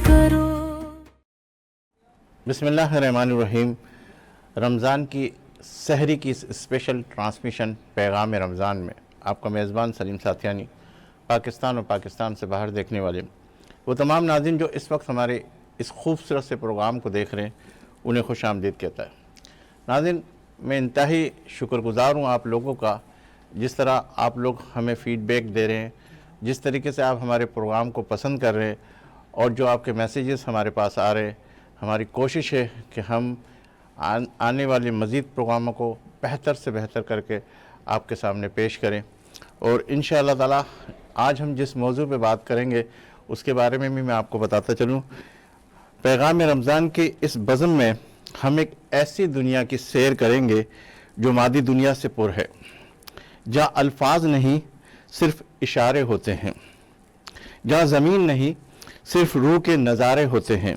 کرو. بسم اللہ الرحمن الرحیم. رمضان کی سحری کی اسپیشل ٹرانسمیشن پیغام رمضان میں آپ کا میزبان سلیم ساتھیانی، پاکستان اور پاکستان سے باہر دیکھنے والے وہ تمام ناظرین جو اس وقت ہمارے اس خوبصورت سے پروگرام کو دیکھ رہے ہیں انہیں خوش آمدید کہتا ہے. ناظرین، میں انتہائی شکر گزار ہوں آپ لوگوں کا، جس طرح آپ لوگ ہمیں فیڈ بیک دے رہے ہیں، جس طریقے سے آپ ہمارے پروگرام کو پسند کر رہے ہیں اور جو آپ کے میسیجز ہمارے پاس آ رہے ہیں. ہماری کوشش ہے کہ ہم آنے والے مزید پروگراموں کو بہتر سے بہتر کر کے آپ کے سامنے پیش کریں. اور انشاءاللہ تعالی آج ہم جس موضوع پہ بات کریں گے اس کے بارے میں بھی میں آپ کو بتاتا چلوں. پیغام رمضان کے اس بزم میں ہم ایک ایسی دنیا کی سیر کریں گے جو مادی دنیا سے پر ہے، جہاں الفاظ نہیں صرف اشارے ہوتے ہیں، جہاں زمین نہیں صرف روح کے نظارے ہوتے ہیں.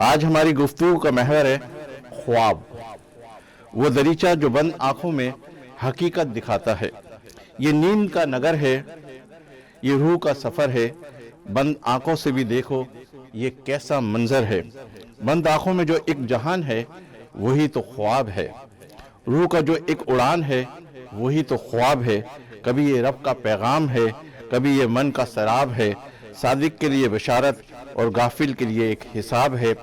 آج ہماری گفتگو کا محور ہے خواب، وہ دریچہ جو بند آنکھوں میں حقیقت دکھاتا ہے. یہ نیند کا نگر ہے، یہ روح کا سفر ہے. بند آنکھوں سے بھی دیکھو یہ کیسا منظر ہے. بند آنکھوں میں جو ایک جہان ہے وہی تو خواب ہے. روح کا جو ایک اڑان ہے وہی تو خواب ہے. کبھی یہ رب کا پیغام ہے، کبھی یہ من کا سراب ہے. صادق کے لیے بشارت اور غافل کے لیے ایک حساب ہے.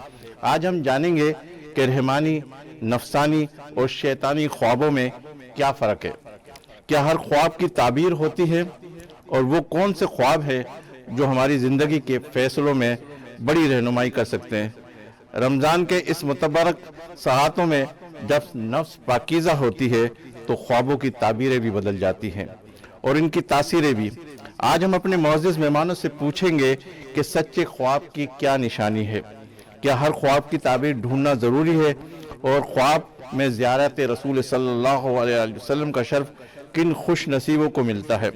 آج ہم جانیں گے کہ رحمانی، نفسانی اور شیطانی خوابوں میں کیا فرق ہے. کیا ہر خواب کی تعبیر ہوتی ہے؟ اور وہ کون سے خواب ہیں جو ہماری زندگی کے فیصلوں میں بڑی رہنمائی کر سکتے ہیں؟ رمضان کے اس متبرک ساعتوں میں جب نفس پاکیزہ ہوتی ہے تو خوابوں کی تعبیریں بھی بدل جاتی ہیں اور ان کی تاثیریں بھی. آج ہم اپنے معزز مہمانوں سے پوچھیں گے کہ سچے خواب کی کیا نشانی ہے. کیا ہر خواب کی تعبیر ڈھونڈنا ضروری ہے؟ اور خواب میں زیارت رسول صلی اللہ علیہ وسلم کا شرف کن خوش نصیبوں کو ملتا ہے؟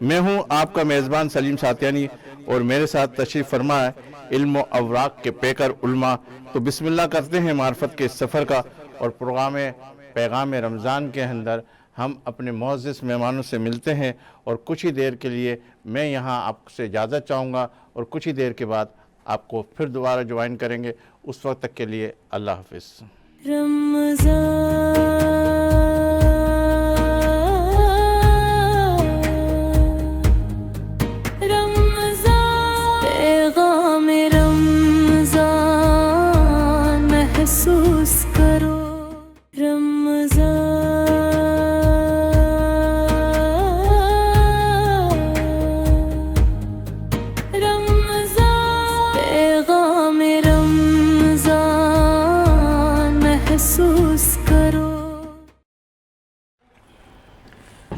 میں ہوں آپ کا میزبان سلیم ساتھیانی اور میرے ساتھ تشریف فرما ہے علم و اوراق کے پیکر علماء. تو بسم اللہ کرتے ہیں معرفت کے سفر کا، اور پروگرام پیغام رمضان کے اندر ہم اپنے معزز مہمانوں سے ملتے ہیں. اور کچھ ہی دیر کے لیے میں یہاں آپ سے اجازت چاہوں گا اور کچھ ہی دیر کے بعد آپ کو پھر دوبارہ جوائن کریں گے. اس وقت تک کے لیے اللہ حافظ. پیغام رمضان محسوس کرو. پیغام رمضان محسوس کرو.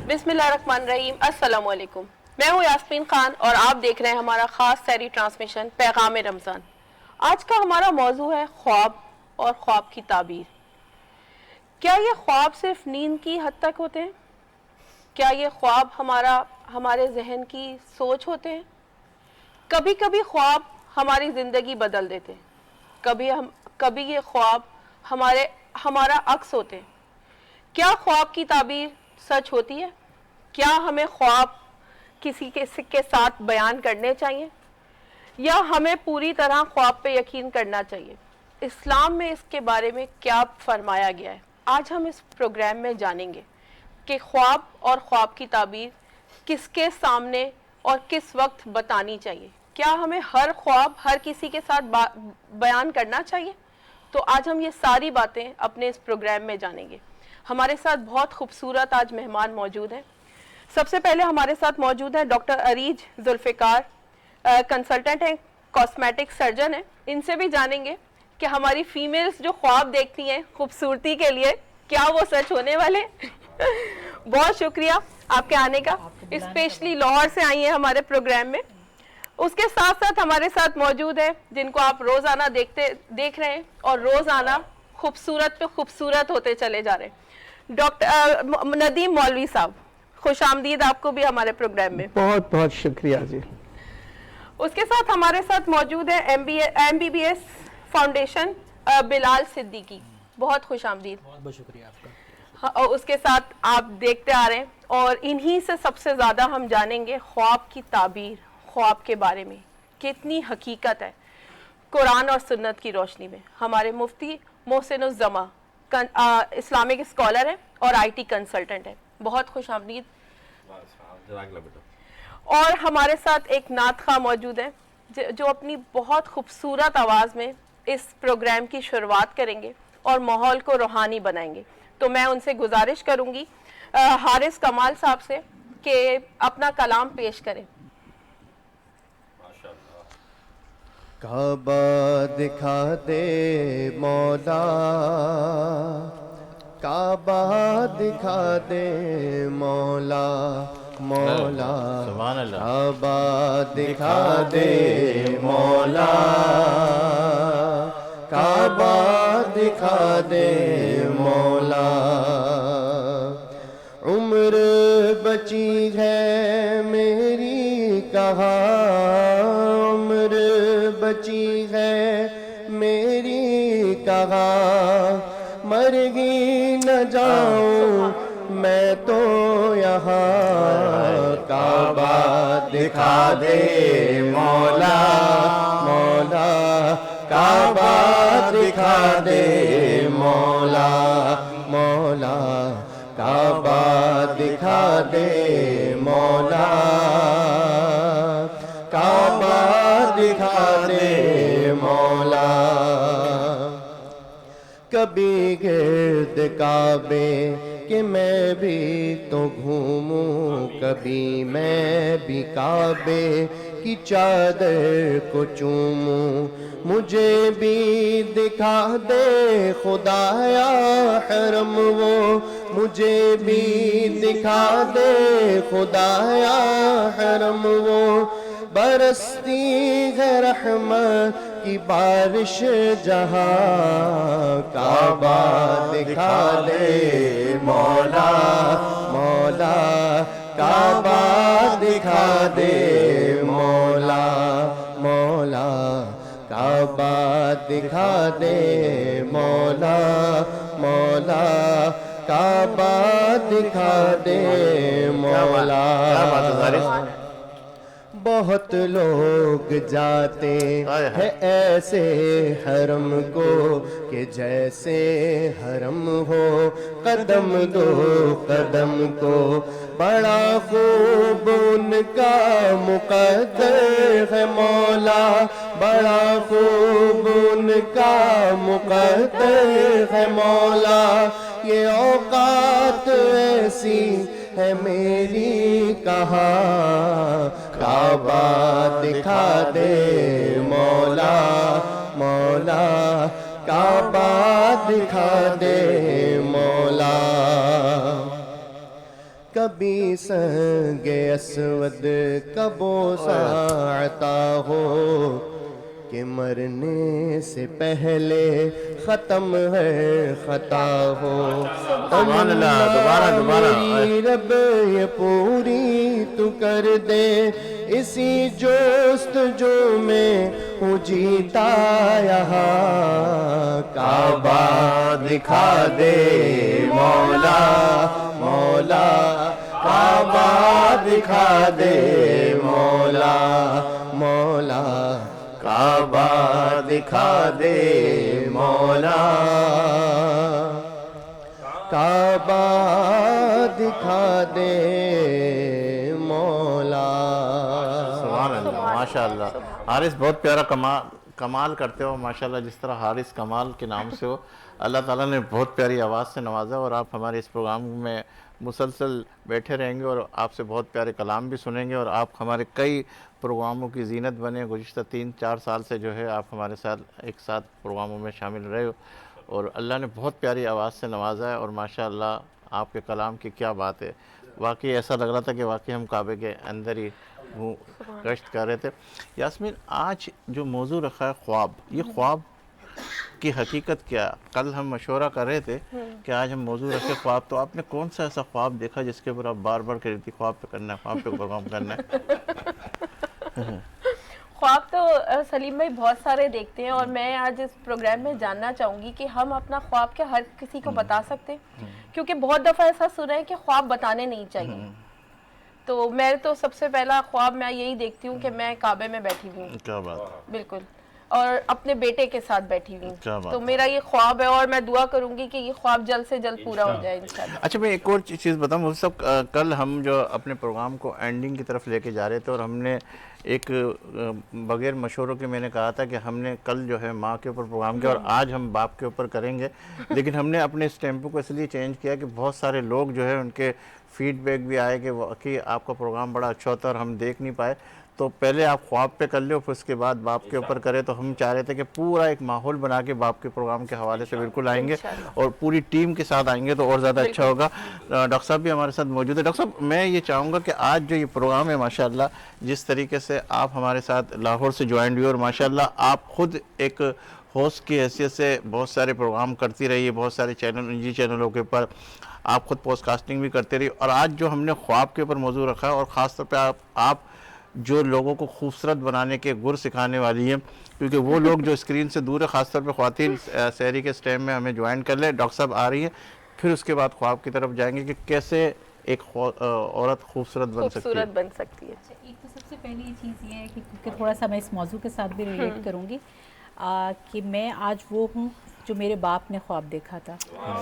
بسم اللہ الرحمن الرحیم. السلام علیکم. میں ہوں یاسمین خان اور آپ دیکھ رہے ہیں ہمارا خاص سحری ٹرانسمیشن پیغام رمضان. آج کا ہمارا موضوع ہے خواب اور خواب کی تعبیر. کیا یہ خواب صرف نیند کی حد تک ہوتے ہیں؟ کیا یہ خواب ہمارے ذہن کی سوچ ہوتے ہیں؟ کبھی کبھی خواب ہماری زندگی بدل دیتے ہیں، کبھی یہ خواب ہمارا عکس ہوتے ہیں. کیا خواب کی تعبیر سچ ہوتی ہے؟ کیا ہمیں خواب کسی کے ساتھ بیان کرنے چاہیے یا ہمیں پوری طرح خواب پہ یقین کرنا چاہیے؟ اسلام میں اس کے بارے میں کیا فرمایا گیا ہے؟ آج ہم اس پروگرام میں جانیں گے کہ خواب اور خواب کی تعبیر کس کے سامنے اور کس وقت بتانی چاہیے. کیا ہمیں ہر خواب ہر کسی کے ساتھ بیان کرنا چاہیے؟ تو آج ہم یہ ساری باتیں اپنے اس پروگرام میں جانیں گے. ہمارے ساتھ بہت خوبصورت آج مہمان موجود ہیں. سب سے پہلے ہمارے ساتھ موجود ہیں ڈاکٹر عریج ذوالفقار، کنسلٹنٹ ہیں، کاسمیٹک سرجن ہیں. ان سے بھی جانیں گے کہ ہماری فیمیلز جو خواب دیکھتی ہیں خوبصورتی کے لیے کیا وہ سچ ہونے والے. بہت شکریہ آپ کے آنے کا، اسپیشلی لاہور سے آئی ہیں ہمارے پروگرام میں. اس کے ساتھ ساتھ ہمارے ساتھ موجود ہیں جن کو آپ روزانہ دیکھ رہے ہیں اور روزانہ خوبصورت پہ خوبصورت ہوتے چلے جا رہے ہیں. ڈاکٹر ندیم مولوی صاحب، خوش آمدید آپ کو بھی ہمارے پروگرام میں. بہت بہت شکریہ جی. اس کے ساتھ ہمارے ساتھ موجود ہے MBBS فاؤنڈیشن بلال صدیقی. بہت خوش آمدید. بہت شکریہ آپ کا. اور اس کے ساتھ آپ دیکھتے آ رہے ہیں اور انہی سے سب سے زیادہ ہم جانیں گے خواب کی تعبیر، خواب کے بارے میں کتنی حقیقت ہے. قرآن اور سنت کی روشنی میں. ہمارے مفتی محسن الزما اسلامک اسکالر ہیں اور IT کنسلٹنٹ ہیں. بہت خوش آمدید. اور ہمارے ساتھ ایک نعت خواہ موجود ہیں جو اپنی بہت خوبصورت آواز میں اس پروگرام کی شروعات کریں گے اور ماحول کو روحانی بنائیں گے. تو میں ان سے گزارش کروں گی حارث کمال صاحب سے کہ اپنا کلام پیش کریں. کعبہ دکھا دے مولا، کعبہ دکھا دے مولا، مولا سبحان اللہ. کعبہ دکھا دے مولا، کعبہ دکھا دے مولا. عمر بچی ہے میری کہاں، عمر بچی ہے میری کہاں، مر ہی نہ جاؤں میں تو یہاں. کعبہ دکھا دے مولا، مولا کعبہ دکھا دے مولا، مولا کعبہ دکھا دے مولا، کعبہ دکھا دے مولا. کبھی گرد کعبے کہ میں بھی تو گھوموں، کبھی میں بھی کعبے کی چادر کو چوموں. مجھے بھی دکھا دے خدایا حرم وہ، مجھے بھی دکھا دے خدایا حرم وہ. برستی ہے رحمت کی بارش جہاں، کعبہ دکھا دے مولا، مولا کعبہ دکھا دے مولا، مولا کعبہ دکھا دے مولا، مولا کعبہ دکھا دے مولا. بہت لوگ جاتے ہیں ایسے حرم کو کہ جیسے حرم ہو، قدم دو قدم کو. بڑا خوب ان کا مقدر ہے مولا، بڑا خوب ان کا مقدر ہے مولا. یہ اوقات ایسی ہے میری کہاں، کعبہ دکھا دے مولا، مولا کعبہ دکھا دے مولا. کبھی سنگ اسود کا بوسہ عطا ہو کہ مرنے سے پہلے ختم ہے خطا ہو. سبحان اللہ. دوبارہ میری رب یہ پوری تو کر دے، اسی جستجو میں ہوں جیتا یہاں. کعبہ دکھا دے مولا، مولا کعبہ دکھا دے مولا، مولا کعبہ دکھا دے مولا، کعبہ دکھا دے مولا. سبحان اللہ. ماشاء اللہ. حارث بہت پیارا کمال کرتے ہو ماشاءاللہ. جس طرح حارث کمال کے نام سے ہو، اللہ تعالیٰ نے بہت پیاری آواز سے نوازا، اور آپ ہمارے اس پروگرام میں مسلسل بیٹھے رہیں گے اور آپ سے بہت پیارے کلام بھی سنیں گے، اور آپ ہمارے کئی پروگراموں کی زینت بنے. گزشتہ 3-4 سال سے جو ہے آپ ہمارے ساتھ ایک ساتھ پروگراموں میں شامل رہے ہو، اور اللہ نے بہت پیاری آواز سے نوازا ہے. اور ماشاءاللہ آپ کے کلام کی کیا بات ہے. واقعی ایسا لگ رہا تھا کہ واقعی ہم کعبے کے اندر ہی گشت کر رہے تھے. یاسمین، آج جو موضوع رکھا ہے خواب، یہ خواب کی حقیقت کیا؟ کل ہم مشورہ کر رہے تھے کہ آج ہم موضوع رکھے خواب، تو آپ نے کون سا ایسا خواب دیکھا جس کے اوپر آپ بار بار کہہ رہی تھی خواب پہ کرنا ہے، خواب پہ پروگرام کرنا ہے؟ خواب تو سلیم بھائی بہت سارے دیکھتے ہیں، اور میں آج اس پروگرام میں جاننا چاہوں گی کہ ہم اپنا خواب کیا ہر کسی کو بتا سکتے ہیں؟ کیونکہ بہت دفعہ ایسا سنا ہے کہ خواب بتانے نہیں چاہیے. تو میں تو سب سے پہلا خواب میں یہی دیکھتی ہوں کہ میں کعبے میں بیٹھی ہوئی ہوں. کیا بات ہے. بالکل. اور اپنے بیٹے کے ساتھ بیٹھی ہوئی کیا ہوں. بات تو ہے. میرا یہ خواب ہے اور میں دعا کروں گی کہ یہ خواب جلد سے جلد پورا ہو جائے انشاءاللہ. اچھا میں ایک اور چیز بتاؤں وہ سب کل ہم جو اپنے پروگرام کو اینڈنگ کی طرف لے کے جا رہے تھے اور ہم نے ایک بغیر مشوروں کے میں نے کہا تھا کہ ہم نے کل جو ہے ماں کے اوپر پروگرام کیا اور آج ہم باپ کے اوپر کریں گے, لیکن ہم نے اپنے اس ٹیمپو کو اس لیے چینج کیا کہ بہت سارے لوگ جو ہے ان کے فیڈ بیک بھی آئے کہ واقعی آپ کا پروگرام بڑا اچھا ہوتا ہے اور ہم دیکھ نہیں پائے, تو پہلے آپ خواب پہ کر لیں پھر اس کے بعد باپ کے اوپر کریں. تو ہم چاہ رہے تھے کہ پورا ایک ماحول بنا کے باپ کے پروگرام کے حوالے سے بالکل آئیں گے اور پوری ٹیم کے ساتھ آئیں گے تو اور زیادہ اچھا ہوگا. ڈاکٹر صاحب بھی ہمارے ساتھ موجود ہے. ڈاکٹر صاحب میں یہ چاہوں گا کہ آج جو یہ پروگرام ہے ماشاءاللہ جس طریقے سے آپ ہمارے ساتھ لاہور سے جوائنڈ ہوئے اور ماشاءاللہ آپ خود ایک ہوسٹ کی حیثیت سے بہت سارے پروگرام کرتی رہی ہے, بہت سارے نجی چینلوں کے اوپر آپ خود پوسٹ کاسٹنگ بھی کرتے رہی, اور آج جو ہم نے خواب کے اوپر موضوع رکھا ہے اور خاص طور پہ آپ جو لوگوں کو خوبصورت بنانے کے گر سکھانے والی ہیں, کیونکہ وہ لوگ جو اسکرین سے دور ہے خاص طور پہ خواتین سحری کے اس ٹائم میں ہمیں جوائن کر لیں. ڈاکٹر صاحب آ رہی ہیں, پھر اس کے بعد خواب کی طرف جائیں گے کہ کیسے ایک عورت خوبصورت بن سکتی ہے. ایک تو سب سے پہلی چیز یہ ہے کہ کیونکہ تھوڑا سا میں اس موضوع کے ساتھ بھی ریلیٹ کروں گی کہ میں آج وہ ہوں جو میرے باپ نے خواب دیکھا تھا.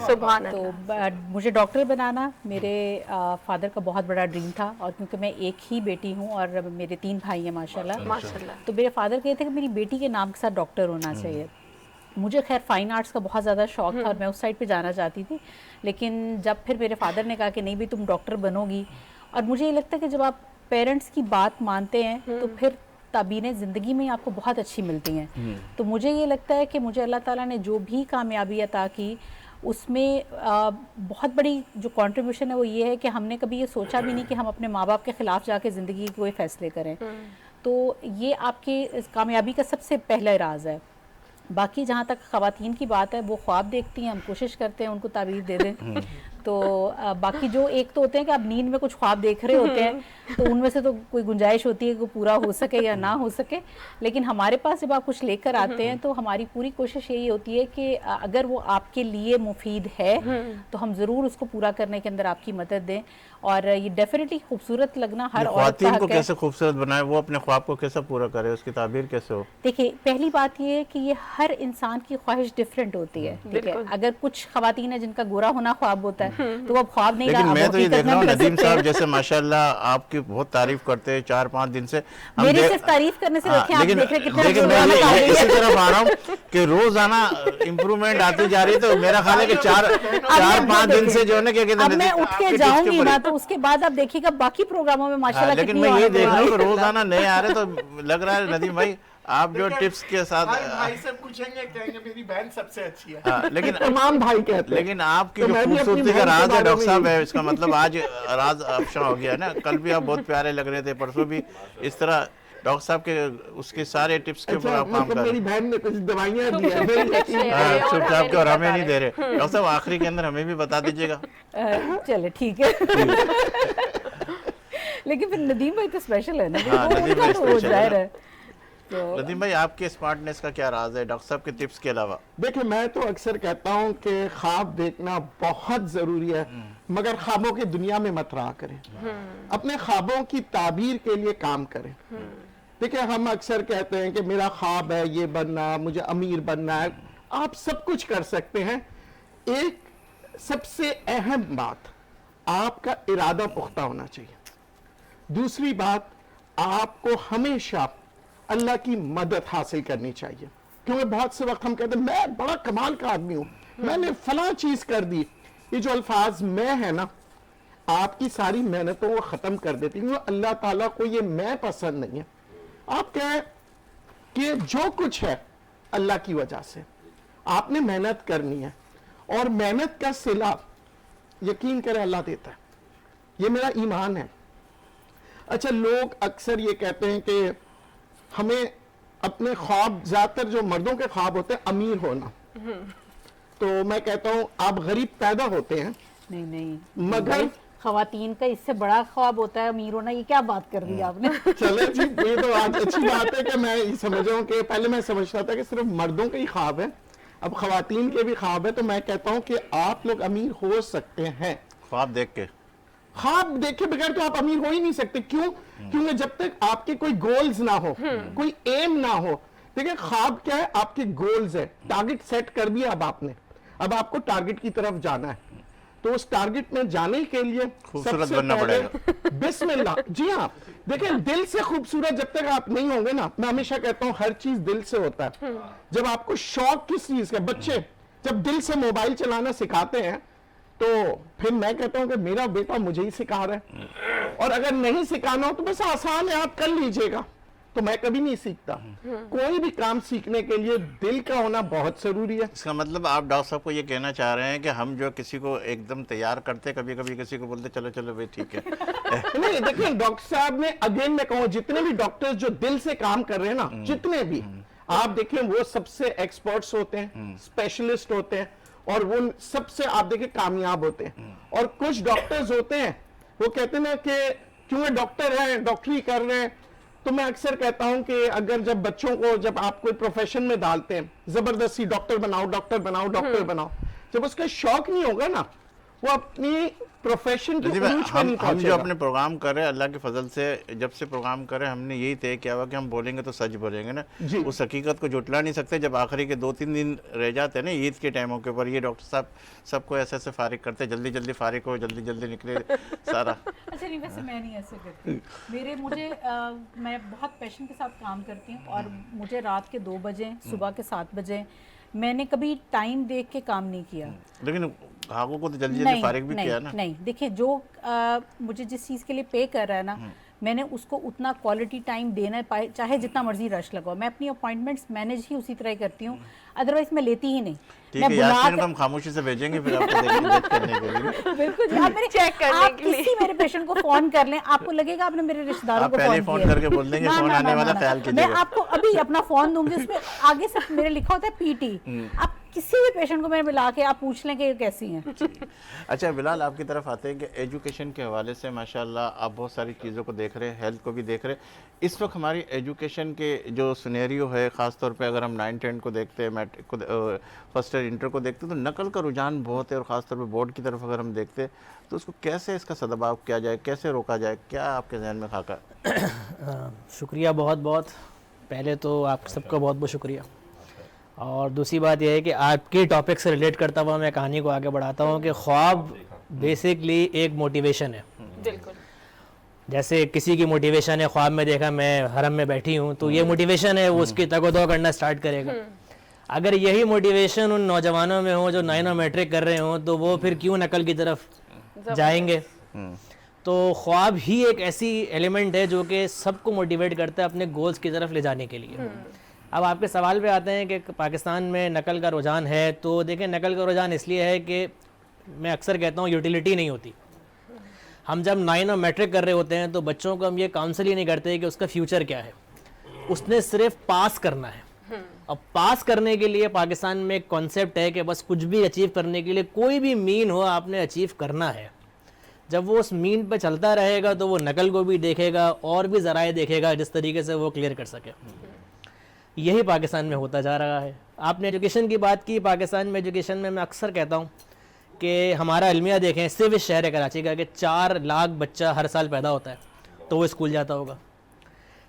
سبحان تو اللہ. مجھے ڈاکٹر بنانا میرے فادر کا بہت بڑا ڈریم تھا, اور کیونکہ میں ایک ہی بیٹی ہوں اور میرے 3 بھائی ہیں ماشاءاللہ, تو میرے فادر کہتے تھے کہ میری بیٹی کے نام کے ساتھ ڈاکٹر ہونا چاہیے. مجھے خیر فائن آرٹس کا بہت زیادہ شوق تھا اور میں اس سائڈ پہ جانا چاہتی تھی, لیکن جب پھر میرے فادر نے کہا کہ نہیں بھی تم ڈاکٹر بنو گی, اور مجھے یہ لگتا ہے کہ جب آپ پیرنٹس کی بات مانتے ہیں تو پھر تعبیریں زندگی میں آپ کو بہت اچھی ملتی ہیں. تو مجھے یہ لگتا ہے کہ مجھے اللہ تعالیٰ نے جو بھی کامیابی عطا کی اس میں بہت بڑی جو کنٹریبیوشن ہے وہ یہ ہے کہ ہم نے کبھی یہ سوچا بھی نہیں کہ ہم اپنے ماں باپ کے خلاف جا کے زندگی کے کوئی فیصلے کریں. تو یہ آپ کی کامیابی کا سب سے پہلا راز ہے. باقی جہاں تک خواتین کی بات ہے وہ خواب دیکھتی ہیں, ہم کوشش کرتے ہیں ان کو تعبیر دے دیں. تو باقی جو ایک تو ہوتے ہیں کہ آپ نیند میں کچھ خواب دیکھ رہے ہوتے ہیں تو ان میں سے تو کوئی گنجائش ہوتی ہے کہ وہ پورا ہو سکے یا نہ ہو سکے, لیکن ہمارے پاس جب آپ کچھ لے کر آتے ہیں تو ہماری پوری کوشش یہی ہوتی ہے کہ اگر وہ آپ کے لیے مفید ہے تو ہم ضرور اس کو پورا کرنے کے اندر آپ کی مدد دیں. اور یہ ڈیفینیٹلی خوبصورت لگنا ہر عورت کا خواتین حق کو ہے. کیسے خوبصورت بنائے, وہ اپنے خواب کو کیسے پورا کرے, اس کی تعبیر کیسے ہو؟ دیکھیے پہلی بات یہ ہے کہ یہ ہر انسان کی خواہش ڈیفرنٹ ہوتی ہے. ٹھیک ہے, اگر کچھ خواتین ہیں جن کا گورا ہونا خواب ہوتا ہے تو وہ اب خواب نہیں, لیکن میں تو یہ دیکھ رہا ہوں ندیم صاحب جیسے ماشاءاللہ آپ کی بہت تعریف کرتے ہیں 4-5 دن سے. میری صرف تعریف کرنے سے دیکھیں آپ دیکھ رہے کتنے لیکن میں اسی طرف آ رہا ہوں کہ روزانہ امپرومنٹ آتی جا رہی ہے, تو میرا خیال ہے کہ 4-5 دن سے جو ہے نا کیا کہتے ہیں اب میں اٹھ کے جاؤں گی نا تو اس کے بعد آپ دیکھیے گا باقی پروگراموں میں ماشاءاللہ لیکن میں یہ دیکھ رہا ہوں کہ روزانہ نئے آ رہے, تو لگ رہا ہے ندیم بھائی آپ جو ٹپس کے ساتھ بھائی سے پوچھیں گے کہیں گے میری بہن سب سے اچھی ہے, لیکن تمام بھائی کہتے ہیں. لیکن آپ کی تو جو میں بھی اپنی خوبصورتی کا بہن کے راز ہے بارے ڈاکٹر میں صاحب ہے, اس کا مطلب آج راز افشاں ہو گیا ہے نا. کل بھی آپ بہت پیارے لگ رہے تھے, پرسوں بھی اس طرح. ڈاکٹر صاحب کے اس کے سارے ٹپس کے اوپر آپ کام کر رہے میری ہیں. بہن نے کچھ دوائیاں دی ہیں چھپ چھاپ کے اور ہمیں نہیں دے رہے. ڈاکٹر صاحب آخری کے اندر ہمیں بھی بتا دیجیے گا. چلے ٹھیک ہے, لیکن پھر ندیم بھائی تو اسپیشل ہے نا, ندیم بھائی اسپیشل ہے. تو ندیم بھائی آپ کے اسمارٹنس کا کیا راز ہے ڈاکٹر صاحب کے ٹپس کے علاوہ؟ دیکھیں میں تو اکثر کہتا ہوں کہ خواب دیکھنا بہت ضروری ہے, مگر خوابوں کی دنیا میں مت رہا کریں, اپنے خوابوں کی تعبیر کے لیے کام کریں. دیکھیں ہم اکثر کہتے ہیں کہ میرا خواب ہے یہ بننا, مجھے امیر بننا ہے. آپ سب کچھ کر سکتے ہیں, ایک سب سے اہم بات آپ کا ارادہ پختہ ہونا چاہیے. دوسری بات آپ کو ہمیشہ اللہ کی مدد حاصل کرنی چاہیے, کیونکہ بہت سے وقت ہم کہتے ہیں میں بڑا کمال کا آدمی ہوں, میں نے فلاں چیز کر دی. یہ جو الفاظ میں ہے نا آپ کی ساری محنتوں کو ختم کر دیتی, کیونکہ اللہ تعالیٰ کو یہ میں پسند نہیں ہے. آپ کہیں کہ جو کچھ ہے اللہ کی وجہ سے, آپ نے محنت کرنی ہے, اور محنت کا صلہ یقین کرے اللہ دیتا ہے, یہ میرا ایمان ہے. اچھا لوگ اکثر یہ کہتے ہیں کہ ہمیں اپنے خواب, زیادہ تر جو مردوں کے خواب ہوتے ہیں امیر ہونا, تو میں کہتا ہوں آپ غریب پیدا ہوتے ہیں. نہیں مگر خواتین کا اس سے بڑا خواب ہوتا ہے امیر ہونا, یہ کیا بات کر دی آپ نے؟ چلے جی یہ تو آج اچھی بات ہے کہ میں یہ سمجھ رہا ہوں کہ پہلے میں سمجھتا تھا کہ صرف مردوں کا ہی خواب ہے, اب خواتین کے بھی خواب ہے. تو میں کہتا ہوں کہ آپ لوگ امیر ہو سکتے ہیں خواب دیکھ کے. خواب دیکھے بغیر تو آپ امیر ہو ہی نہیں سکتے. کیوں؟ کیونکہ جب تک آپ کے کوئی گولز نہ ہو, کوئی ایم نہ ہو, دیکھیں خواب کیا ہے؟ آپ کے گولز ہے، ٹارگٹ سیٹ کر دیا اب آپ کو ٹارگٹ کی طرف جانا ہے. تو اس ٹارگٹ میں جانے کے لیے خوبصورت بننا پڑے گا. بسم اللہ. جی ہاں دیکھیں دل سے خوبصورت جب تک آپ نہیں ہوں گے نا، میں ہمیشہ کہتا ہوں ہر چیز دل سے ہوتا ہے. جب آپ کو شوق کس چیز کا، بچے جب دل سے موبائل چلانا سکھاتے ہیں تو پھر میں کہتا ہوں کہ میرا بیٹا مجھے ہی سکھا رہا ہے، اور اگر نہیں سکھانا ہو تو بس آسان ہے آپ کر لیجئے گا. تو میں کبھی نہیں سیکھتا. کوئی بھی کام سیکھنے کے لیے دل کا ہونا بہت ضروری ہے. اس کا مطلب آپ ڈاکٹر صاحب کو یہ کہنا چاہ رہے ہیں کہ ہم جو کسی کو ایک دم تیار کرتے، کبھی کبھی کسی کو بولتے چلو چلو بھائی ٹھیک ہے. نہیں دیکھیں ڈاکٹر صاحب نے اگین میں کہوں جتنے بھی ڈاکٹر جو دل سے کام کر رہے ہیں نا، جتنے بھی آپ دیکھیں وہ سب سے ایکسپرٹس ہوتے ہیں، اسپیشلسٹ ہوتے ہیں، اور وہ سب سے آپ دیکھیں کامیاب ہوتے ہیں. اور کچھ ڈاکٹرز ہوتے ہیں وہ کہتے ہیں نا کہ کیوں ڈاکٹر ہیں، ڈاکٹری کر رہے ہیں. تو میں اکثر کہتا ہوں کہ اگر جب بچوں کو جب آپ کوئی پروفیشن میں ڈالتے ہیں زبردستی ڈاکٹر بناؤ ڈاکٹر بناؤ ڈاکٹر بناؤ، جب اس کا شوق نہیں ہوگا نا وہ اپنی پروفیشن کی عروج پہ نہیں ہم پہنچے جو گا. اپنے پروگرام کر رہے ہیں اللہ کے فضل سے جب سے پروگرام کر رہے ہیں ہم نے یہی طے کیا ہوا کہ ہم بولیں گے تو سچ بولیں گے نا. اس حقیقت کو جھٹلا نہیں سکتے. جب آخری کے 2-3 دن رہ جاتے ہیں نا عید کے ٹائموں کے اوپر، یہ ڈاکٹر صاحب سب کو ایسے ایسے فارغ کرتے، جلدی جلدی فارغ ہو، جلدی جلدی نکلے سارا. اچھا نہیں ویسے میں نہیں ایسے کرتی. میں بہت پیشن کے ساتھ کام کرتی ہوں، اور مجھے رات کے 2 بجے صبح کے 7 بجے میں نے کبھی ٹائم دیکھ کے کام نہیں کیا. لیکن گاہکوں کو تو جلدی جلدی فارغ بھی کیا نا. نہیں دیکھیں جو مجھے جس چیز کے لیے پے کر رہا ہے نا، میں نے اس کو اتنا کوالٹی ٹائم دینا ہے، چاہے جتنا مرضی رش لگاؤ. میں اپنی اپوائنٹمنٹس مینیج ہی اسی طرح کرتی ہوں، ادروائز میں لیتی ہی نہیں. ٹھیک ہے یاسمین کو ہم خاموشی سے بھیجیں گے پھر آپ کو جج کرنے کے لیے. بالکل جی، آپ چیک کرنے کے لیے کسی میرے پیشنٹ کو فون کر لیں، آپ کو لگے گا آپ نے میرے رشتہ داروں کو پہلے فون کر کے بول دیں گے فون آنے والا خیال کیجیے میں گا. آپ کو ابھی اپنا فون دوں گی، اس میں آگے سے میرے لکھا ہوتا ہے پی ٹی. آپ کسی بھی پیشنٹ کو میں ملا کے آپ پوچھ لیں کہ یہ کیسی ہیں. اچھا بلال آپ کی طرف آتے ہیں کہ ایجوکیشن کے حوالے سے ماشاءاللہ آپ بہت ساری چیزوں کو دیکھ رہے ہیں، ہیلتھ کو بھی دیکھ رہے ہیں. اس وقت ہماری ایجوکیشن کے جو سینیریو ہے، خاص طور پہ اگر ہم 9-10 کو دیکھتے ہیں، میٹرک کو فرسٹ ایئر انٹر کو دیکھتے ہیں، تو نقل کا رجحان بہت ہے. اور خاص طور پہ بورڈ کی طرف اگر ہم دیکھتے ہیں تو اس کو کیسے اس کا سدباب کیا جائے، کیسے روکا جائے، کیا آپ کے ذہن میں خاکہ؟ شکریہ بہت بہت. پہلے تو آپ سب کا بہت بہت شکریہ. اور دوسری بات یہ ہے کہ آپ کے ٹاپک سے ریلیٹ کرتا ہوا میں کہانی کو آگے بڑھاتا ہوں کہ خواب بیسکلی ایک موٹیویشن ہے. بالکل جیسے کسی کی موٹیویشن ہے خواب میں دیکھا میں حرم میں بیٹھی ہوں تو یہ موٹیویشن ہے، وہ اس کی تگ و دو کرنا سٹارٹ کرے گا. اگر یہی موٹیویشن ان نوجوانوں میں ہو جو 9 اور میٹرک کر رہے ہوں تو وہ پھر کیوں نقل کی طرف جائیں گے؟ تو خواب ہی ایک ایسی ایلیمنٹ ہے جو کہ سب کو موٹیویٹ کرتا ہے اپنے گولز کی طرف لے جانے کے لیے. اب آپ کے سوال پہ آتے ہیں کہ پاکستان میں نقل کا رجحان ہے، تو دیکھیں نقل کا رجحان اس لیے ہے کہ میں اکثر کہتا ہوں یوٹیلیٹی نہیں ہوتی. ہم جب 9 اور میٹرک کر رہے ہوتے ہیں تو بچوں کو ہم یہ کاؤنسل ہی نہیں کرتے کہ اس کا فیوچر کیا ہے، اس نے صرف پاس کرنا ہے. اب پاس کرنے کے لیے پاکستان میں ایک کانسیپٹ ہے کہ بس کچھ بھی اچیو کرنے کے لیے کوئی بھی مین ہو آپ نے اچیو کرنا ہے. جب وہ اس مین پہ چلتا رہے گا تو وہ نقل کو بھی دیکھے گا اور بھی ذرائع دیکھے گا جس طریقے سے وہ کلیئر کر سکے. یہی پاکستان میں ہوتا جا رہا ہے. آپ نے ایجوکیشن کی بات کی، پاکستان میں ایجوکیشن میں اکثر کہتا ہوں کہ ہمارا المیہ دیکھیں صرف اس شہر کراچی کا کہ 4 لاکھ بچہ ہر سال پیدا ہوتا ہے تو وہ اسکول جاتا ہوگا،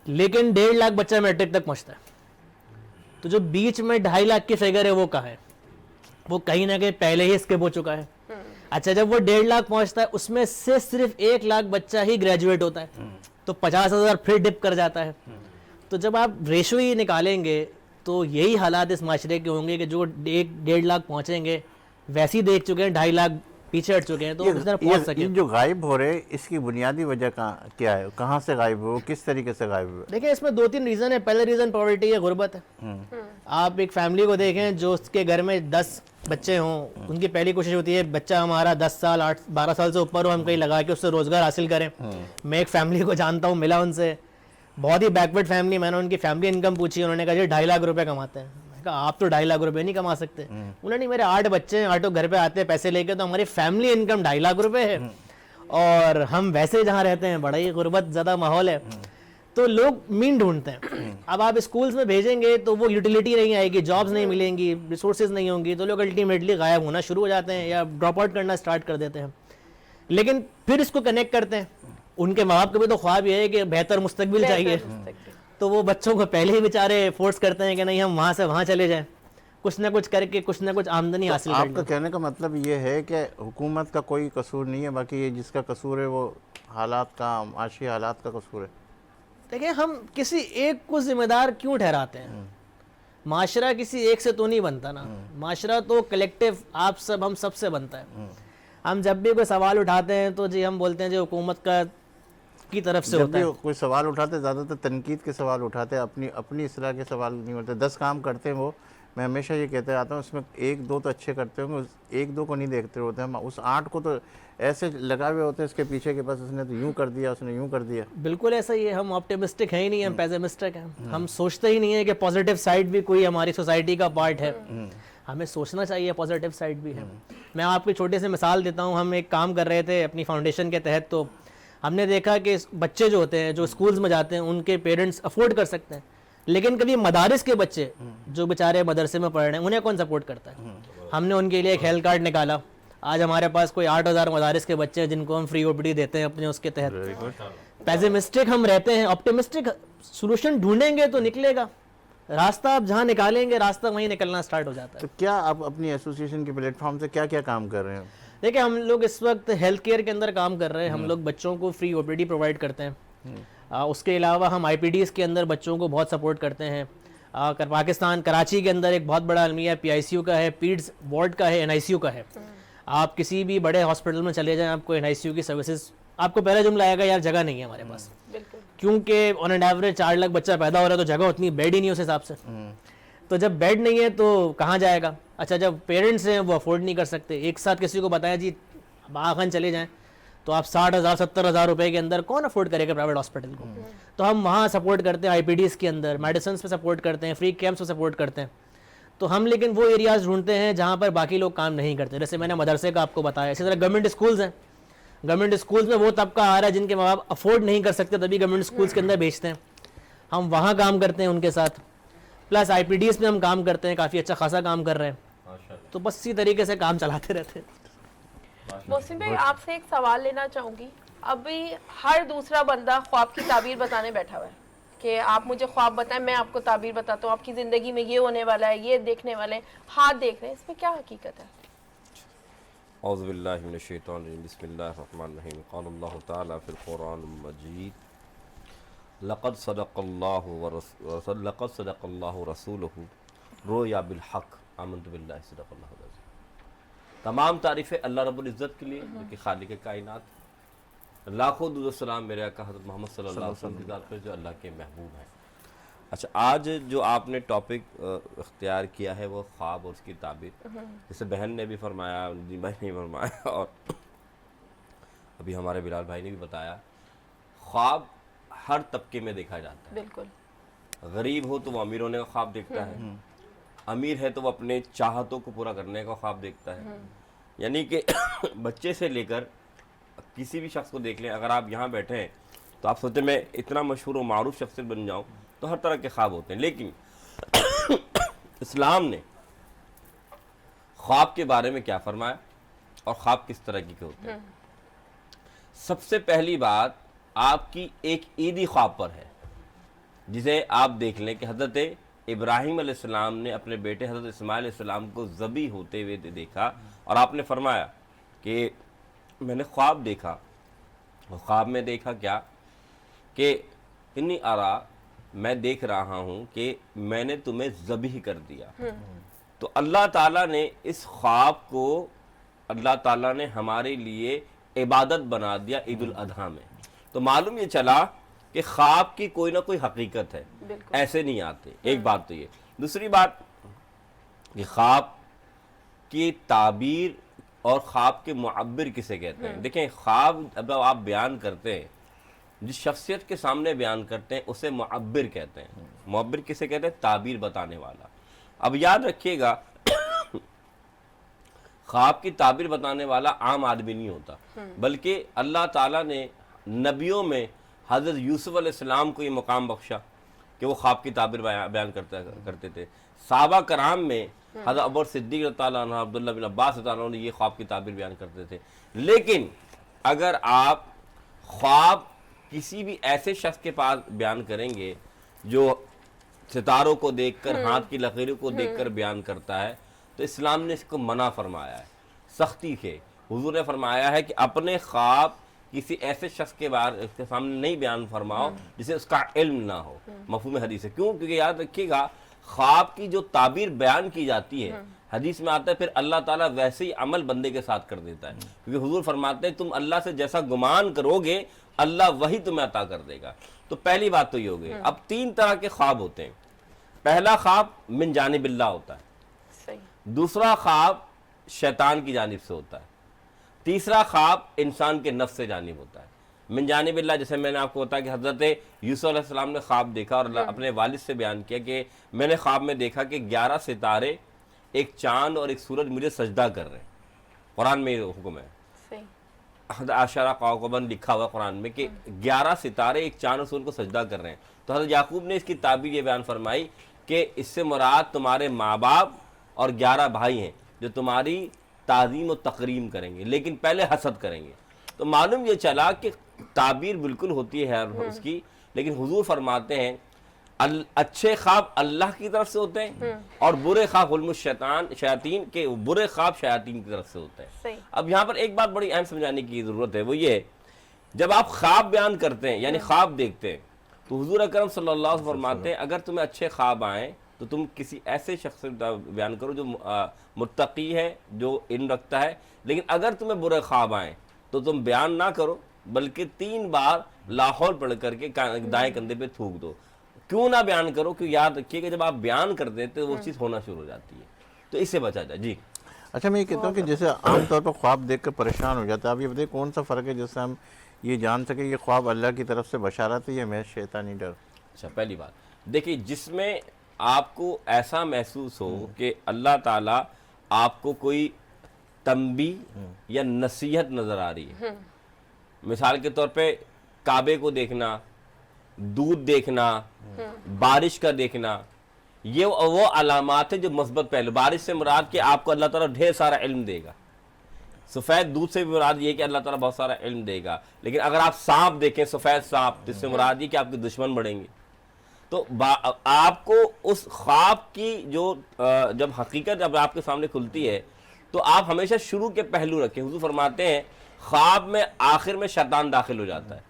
لیکن 1.5 لاکھ بچہ میٹرک تک پہنچتا ہے. تو جو بیچ میں 2.5 لاکھ کی فگر ہے وہ کہاں ہے؟ وہ کہیں نہ کہیں پہلے ہی اسکپ ہو چکا ہے. اچھا جب وہ 1.5 لاکھ پہنچتا ہے اس میں سے صرف 1 لاکھ بچہ ہی گریجویٹ ہوتا ہے تو 50,000 پھر ڈپ کر جاتا ہے. تو جب آپ ریشو ہی نکالیں گے تو یہی حالات اس معاشرے کے ہوں گے کہ جو 1.5 لاکھ پہنچیں گے ویسے ہی دیکھ چکے ہیں 2.5 لاکھ پیچھے ہٹ چکے ہیں تو اس طرح پہنچ سکے. یہ جو غائب ہو رہے اس کی بنیادی وجہ کیا ہے؟ کہاں سے غائب ہو، کس طریقے سے غائب ہو؟ دیکھیں اس میں 2-3 ریزن ہے. پہلا ریزن پاورٹی ہے، غربت ہے. آپ ایک فیملی کو دیکھیں جو اس کے گھر میں 10 بچے ہوں، ان کی پہلی کوشش ہوتی ہے بچہ ہمارا 10 سال 12 سال سے اوپر ہو، ہم کہیں لگا کے اس سے روزگار حاصل کریں. میں ایک فیملی کو جانتا ہوں، ملا ان سے، بہت ہی بیکورڈ فیملی. میں نے ان کی فیملی انکم پوچھی، انہوں نے کہا جی 2.5 لاکھ روپے کماتے ہیں. میں کہا آپ تو 2.5 لاکھ روپے نہیں کما سکتے. انہوں نے میرے 8 بچے ہیں، 8 گھر پہ آتے ہیں پیسے لے کے، تو ہماری فیملی انکم 2.5 لاکھ روپے ہے اور ہم ویسے جہاں رہتے ہیں بڑا ہی غربت زیادہ ماحول ہے. تو لوگ مین ڈھونڈتے ہیں. اب آپ اسکولس میں بھیجیں گے تو وہ یوٹیلیٹی نہیں آئے گی، جابس نہیں ملیں گی، ریسورسز نہیں ہوں گی، تو لوگ الٹیمیٹلی غائب ہونا شروع ہو جاتے ہیں یا ڈراپ آؤٹ کرنا اسٹارٹ کر دیتے ہیں. لیکن پھر اس کو کنیکٹ کرتے ہیں. ان کے ماں باپ کا بھی تو خواب یہ ہے کہ بہتر مستقبل چاہیے. تو وہ بچوں کو پہلے ہی بیچارے فورس کرتے ہیں کہ نہیں ہم وہاں سے وہاں چلے جائیں, کچھ نہ کچھ کر کے کچھ نہ کچھ آمدنی حاصل آپ کر کا لیں. کہنے کا مطلب یہ ہے کہ حکومت کا کوئی قصور نہیں ہے, باقی یہ جس کا قصور ہے وہ حالات کا, معاشی حالات کا قصور ہے. دیکھیں ہم کسی ایک کو ذمہ دار کیوں ٹھہراتے ہیں؟ معاشرہ کسی ایک سے تو نہیں بنتا نا, معاشرہ تو کلیکٹیو آپ سب ہم سب سے بنتا ہے. ہم جب بھی کوئی سوال اٹھاتے ہیں تو جی ہم بولتے ہیں جو حکومت کا کی طرف سے جب ہوتا بھی ہے. کوئی سوال اٹھاتے زیادہ تر تنقید کے سوال اٹھاتے ہیں, اپنی اصلاح کے سوال نہیں ہوتے. 10 کام کرتے ہیں وہ, میں ہمیشہ یہ کہتے آتا ہوں اس میں 1-2 تو اچھے کرتے ہوں گے, 1-2 کو نہیں دیکھتے ہوتے ہم, اس 8 کو تو ایسے لگا ہوئے ہوتے ہیں اس کے پیچھے کہ بس اس نے تو یوں کر دیا, اس نے یوں کر دیا. بالکل ایسا ہی ہے, ہم آپٹیمسٹک ہیں ہی نہیں, ہم پیسمسٹک ہیں. ہم سوچتے ہی نہیں ہیں کہ پازیٹیو سائڈ بھی کوئی ہماری سوسائٹی کا پارٹ ہے. ہمیں سوچنا چاہیے پازیٹیو سائڈ بھی ہے. میں آپ کو چھوٹے سے مثال دیتا ہوں. ہم ایک کام کر رہے تھے اپنی فاؤنڈیشن کے تحت, تو ہم نے دیکھا کہ بچے جو ہوتے ہیں جو اسکولز میں جاتے ہیں ان کے پیرنٹس افورڈ کر سکتے ہیں, لیکن کبھی مدارس کے بچے جو بیچارے مدرسے میں پڑھ رہے ہیں انہیں کون سپورٹ کرتا ہے؟ ہم نے ان کے لیے ایک ہیلتھ کارڈ نکالا. آج ہمارے پاس کوئی 8,000 مدارس کے بچے ہیں جن کو ہم فری او پی ڈی دیتے ہیں اپنے اس کے تحت. پیسمسٹک ہم رہتے ہیں, آپٹیمسٹک سولوشن ڈھونڈیں گے تو نکلے گا راستہ. آپ جہاں نکالیں گے راستہ وہیں نکلنا سٹارٹ ہو جاتا ہے. تو کیا آپ اپنی ایسوسیشن کے پلیٹ فارم سے کیا کیا کام کر رہے ہیں؟ دیکھیں ہم لوگ اس وقت ہیلتھ کیئر کے اندر کام کر رہے ہیں. ہم لوگ بچوں کو فری او پی ڈی پرووائڈ کرتے ہیں. اس کے علاوہ ہم آئی پی ڈیز کے اندر بچوں کو بہت سپورٹ کرتے ہیں. پاکستان کراچی کے اندر ایک بہت بڑا المیہ پی آئی سی یو کا ہے, پیڈز وارڈ کا ہے, این آئی سی یو کا ہے. آپ کسی بھی بڑے ہاسپٹل میں چلے جائیں آپ کو این آئی سی یو کی سروسز, آپ کو پہلا جملہ آئے گا یار جگہ نہیں ہے ہمارے پاس, کیونکہ آن این ایوریج 4 لاکھ بچہ پیدا ہو رہا ہے تو جگہ اتنی بیڈ ہی نہیں اس حساب سے. تو جب بیڈ نہیں ہے تو کہاں جائے گا؟ اچھا جب پیرنٹس ہیں وہ افورڈ نہیں کر سکتے, ایک ساتھ کسی کو بتایا جی باغن چلے جائیں تو آپ 60,000 70,000 روپے کے اندر کون افورڈ کرے گا پرائیویٹ ہاسپٹل کو؟ تو ہم وہاں سپورٹ کرتے ہیں, آئی پی ڈیز کے اندر میڈیسنس پہ سپورٹ کرتے ہیں, فری کیمپس پہ سپورٹ کرتے ہیں. تو ہم لیکن وہ ایریاز ڈھونڈتے ہیں جہاں پر باقی لوگ کام نہیں کرتے. جیسے میں نے مدرسے کا آپ کو بتایا, اسی طرح گورنمنٹ اسکولز ہیں. گورنمنٹ اسکولز میں وہ طبقہ آ رہا ہے جن کے ماں باپ افورڈ نہیں کر سکتے, تبھی گورنمنٹ اسکولز کے اندر بھیجتے ہیں. ہم وہاں کام کرتے ہیں ان کے ساتھ, پلس آئی پی ڈیز میں ہم کام کرتے ہیں, کافی اچھا خاصا کام کر رہے ہیں. تو بس اسی طریقے سے کام چلاتے رہتے ہیں. محسن بھائی آپ سے ایک سوال لینا چاہوں گی. ابھی ہر دوسرا بندہ خواب کی تعبیر بتانے بیٹھا ہوا ہے کہ آپ مجھے خواب بتائیں, میں آپ کو تعبیر بتاتا ہوں, آپ کی زندگی میں یہ ہونے والا ہے, یہ دیکھنے والے ہیں, ہاتھ دیکھ رہے ہیں. اس میں کیا حقیقت ہے؟ اعوذ باللہ من الشیطان الرجیم, بسم اللہ الرحمن الرحیم. قال اللہ تعالی فی القرآن المجید, لقد صدق اللہ رسولہ رؤیا بالحق آمنت باللہ صدق اللہ العظیم. تمام تعریفیں اللہ رب العزت کے لیے جو کہ خالق کائنات. لاکھوں درود و سلام میرے آقا حضرت محمد صلی اللہ علیہ وسلم کی ذات پر جو اللہ کے محبوب ہیں. اچھا, آج جو آپ نے ٹاپک اختیار کیا ہے وہ خواب اور اس کی تعبیر, جیسے بہن نے بھی فرمایا, جی بھائی نے فرمایا, اور ابھی ہمارے بلال بھائی نے بھی بتایا, خواب ہر طبقے میں دیکھا جاتا ہے. بالکل. غریب ہو تو وہ امیر ہونے کا خواب دیکھتا ہے, امیر ہے تو وہ اپنے چاہتوں کو پورا کرنے کا خواب دیکھتا ہے. یعنی کہ بچے سے لے کر کسی بھی شخص کو دیکھ لیں, اگر آپ یہاں بیٹھے ہیں تو آپ سوچیں میں اتنا مشہور و معروف شخصیت بن جاؤں, تو ہر طرح کے خواب ہوتے ہیں. لیکن اسلام نے خواب کے بارے میں کیا فرمایا اور خواب کس طرح کے ہوتے ہیں؟ سب سے پہلی بات آپ کی ایک عیدی خواب پر ہے, جسے آپ دیکھ لیں کہ حضرت ابراہیم علیہ السلام نے اپنے بیٹے حضرت اسماعیل علیہ السلام کو ذبح ہوتے ہوئے دیکھا, اور آپ نے فرمایا کہ میں نے خواب دیکھا. خواب میں دیکھا کیا کہ انی ارا, میں دیکھ رہا ہوں کہ میں نے تمہیں ذبح کر دیا. تو اللہ تعالیٰ نے اس خواب کو اللہ تعالیٰ نے ہمارے لیے عبادت بنا دیا عید الاضحیٰ میں. تو معلوم یہ چلا کہ خواب کی کوئی نہ کوئی حقیقت ہے, ایسے نہیں آتے. ایک بات تو یہ. دوسری بات کہ خواب کی تعبیر اور خواب کے معبر کسے کہتے ہیں. دیکھیں خواب اب آپ بیان کرتے ہیں, جس شخصیت کے سامنے بیان کرتے ہیں اسے معبر کہتے ہیں. معبر کسے کہتے ہیں؟ تعبیر بتانے والا. اب یاد رکھیے گا خواب کی تعبیر بتانے والا عام آدمی نہیں ہوتا, بلکہ اللہ تعالیٰ نے نبیوں میں حضرت یوسف علیہ السلام کو یہ مقام بخشا کہ وہ خواب کی تعبیر بیان کرتے تھے. صحابہ کرام میں حضرت ابو بکر صدیق رضی اللہ عنہ, عبداللہ بن عباس رضی اللہ عنہ یہ خواب کی تعبیر بیان کرتے تھے. لیکن اگر آپ خواب کسی بھی ایسے شخص کے پاس بیان کریں گے جو ستاروں کو دیکھ کر ہاتھ کی لکیروں کو دیکھ کر بیان کرتا ہے، تو اسلام نے اس کو منع فرمایا ہے سختی سے. حضور نے فرمایا ہے کہ اپنے خواب کسی ایسے شخص کے سامنے نہیں بیان فرماؤ جسے اس کا علم نہ ہو. مفہوم حدیث ہے. کیوں؟ کیونکہ یاد رکھیے گا خواب کی جو تعبیر بیان کی جاتی ہے حدیث میں آتا ہے پھر اللہ تعالیٰ ویسے ہی عمل بندے کے ساتھ کر دیتا ہے. کیونکہ حضور فرماتے ہیں تم اللہ سے جیسا گمان کرو گے اللہ وہی تمہیں عطا کر دے گا. تو پہلی بات تو یہ ہو گئی. اب 3 طرح کے خواب ہوتے ہیں. پہلا خواب من جانب اللہ ہوتا ہے، صحیح. دوسرا خواب شیطان کی جانب سے ہوتا ہے، تیسرا خواب انسان کے نفس سے جانب ہوتا ہے. من جانب اللہ جیسے میں نے آپ کو بتایا کہ حضرت یوسف علیہ السلام نے خواب دیکھا اور اپنے والد سے بیان کیا کہ میں نے خواب میں دیکھا کہ 11 ستارے، ایک چاند اور ایک سورج مجھے سجدہ کر رہے ہیں. قرآن میں یہ حکم ہے. صحیح. حضرت عشرہ قوقباً لکھا ہوا قرآن میں کہ 11 ستارے ایک چاند اور سورج کو سجدہ کر رہے ہیں. تو حضرت یعقوب نے اس کی تعبیر یہ بیان فرمائی کہ اس سے مراد تمہارے ماں باپ اور 11 بھائی ہیں جو تمہاری تعظیم و تکریم کریں گے لیکن پہلے حسد کریں گے. تو معلوم یہ چلا کہ تعبیر بالکل ہوتی ہے اس کی، لیکن حضور فرماتے ہیں اچھے خواب اللہ کی طرف سے ہوتے ہیں اور برے خواب حلم شیاطین کے برے خواب شیاطین کی طرف سے ہوتے ہیں. اب یہاں پر ایک بات بڑی اہم سمجھانے کی ضرورت ہے، وہ یہ ہے جب آپ خواب بیان کرتے ہیں یعنی خواب دیکھتے ہیں تو حضور اکرم صلی اللہ علیہ وسلم فرماتے ہیں اگر تمہیں اچھے خواب آئیں تو تم کسی ایسے شخص سے بیان کرو جو متقی ہے، جو علم رکھتا ہے. لیکن اگر تمہیں برے خواب آئیں تو تم بیان نہ کرو بلکہ 3 بار لا حول پڑھ کر کے دائیں کندھے پہ تھوک دو. کیوں نہ بیان کرو؟ کیوں یاد رکھیے کہ جب آپ بیان کر دیتے تو وہ چیز ہونا شروع ہو جاتی ہے، تو اس سے بچا جائے. جی اچھا، میں یہ کہتا ہوں کہ جیسے عام طور پر خواب دیکھ کر پریشان ہو جاتا ہے، آپ یہ بتائیے کون سا فرق ہے جس سے ہم یہ جان سکیں یہ خواب اللہ کی طرف سے بشارت ہے یا محض شیطانی ڈر؟ اچھا، پہلی بات دیکھیے جس میں آپ کو ایسا محسوس ہو کہ اللہ تعالیٰ آپ کو کوئی تنبیہ یا نصیحت نظر آ رہی ہے. مثال کے طور پہ کعبے کو دیکھنا، دودھ دیکھنا، بارش کا دیکھنا، یہ وہ علامات ہیں جو مثبت پہلو. بارش سے مراد کہ آپ کو اللہ تعالیٰ ڈھیر سارا علم دے گا. سفید دودھ سے بھی مراد یہ کہ اللہ تعالیٰ بہت سارا علم دے گا. لیکن اگر آپ سانپ دیکھیں، سفید سانپ، تو اس سے مراد یہ کہ آپ کے دشمن بڑھیں گے. تو آپ کو اس خواب کی جو جب حقیقت جب آپ کے سامنے کھلتی ہے تو آپ ہمیشہ شروع کے پہلو رکھیں. حضور فرماتے ہیں خواب میں آخر میں شیطان داخل ہو جاتا ہے.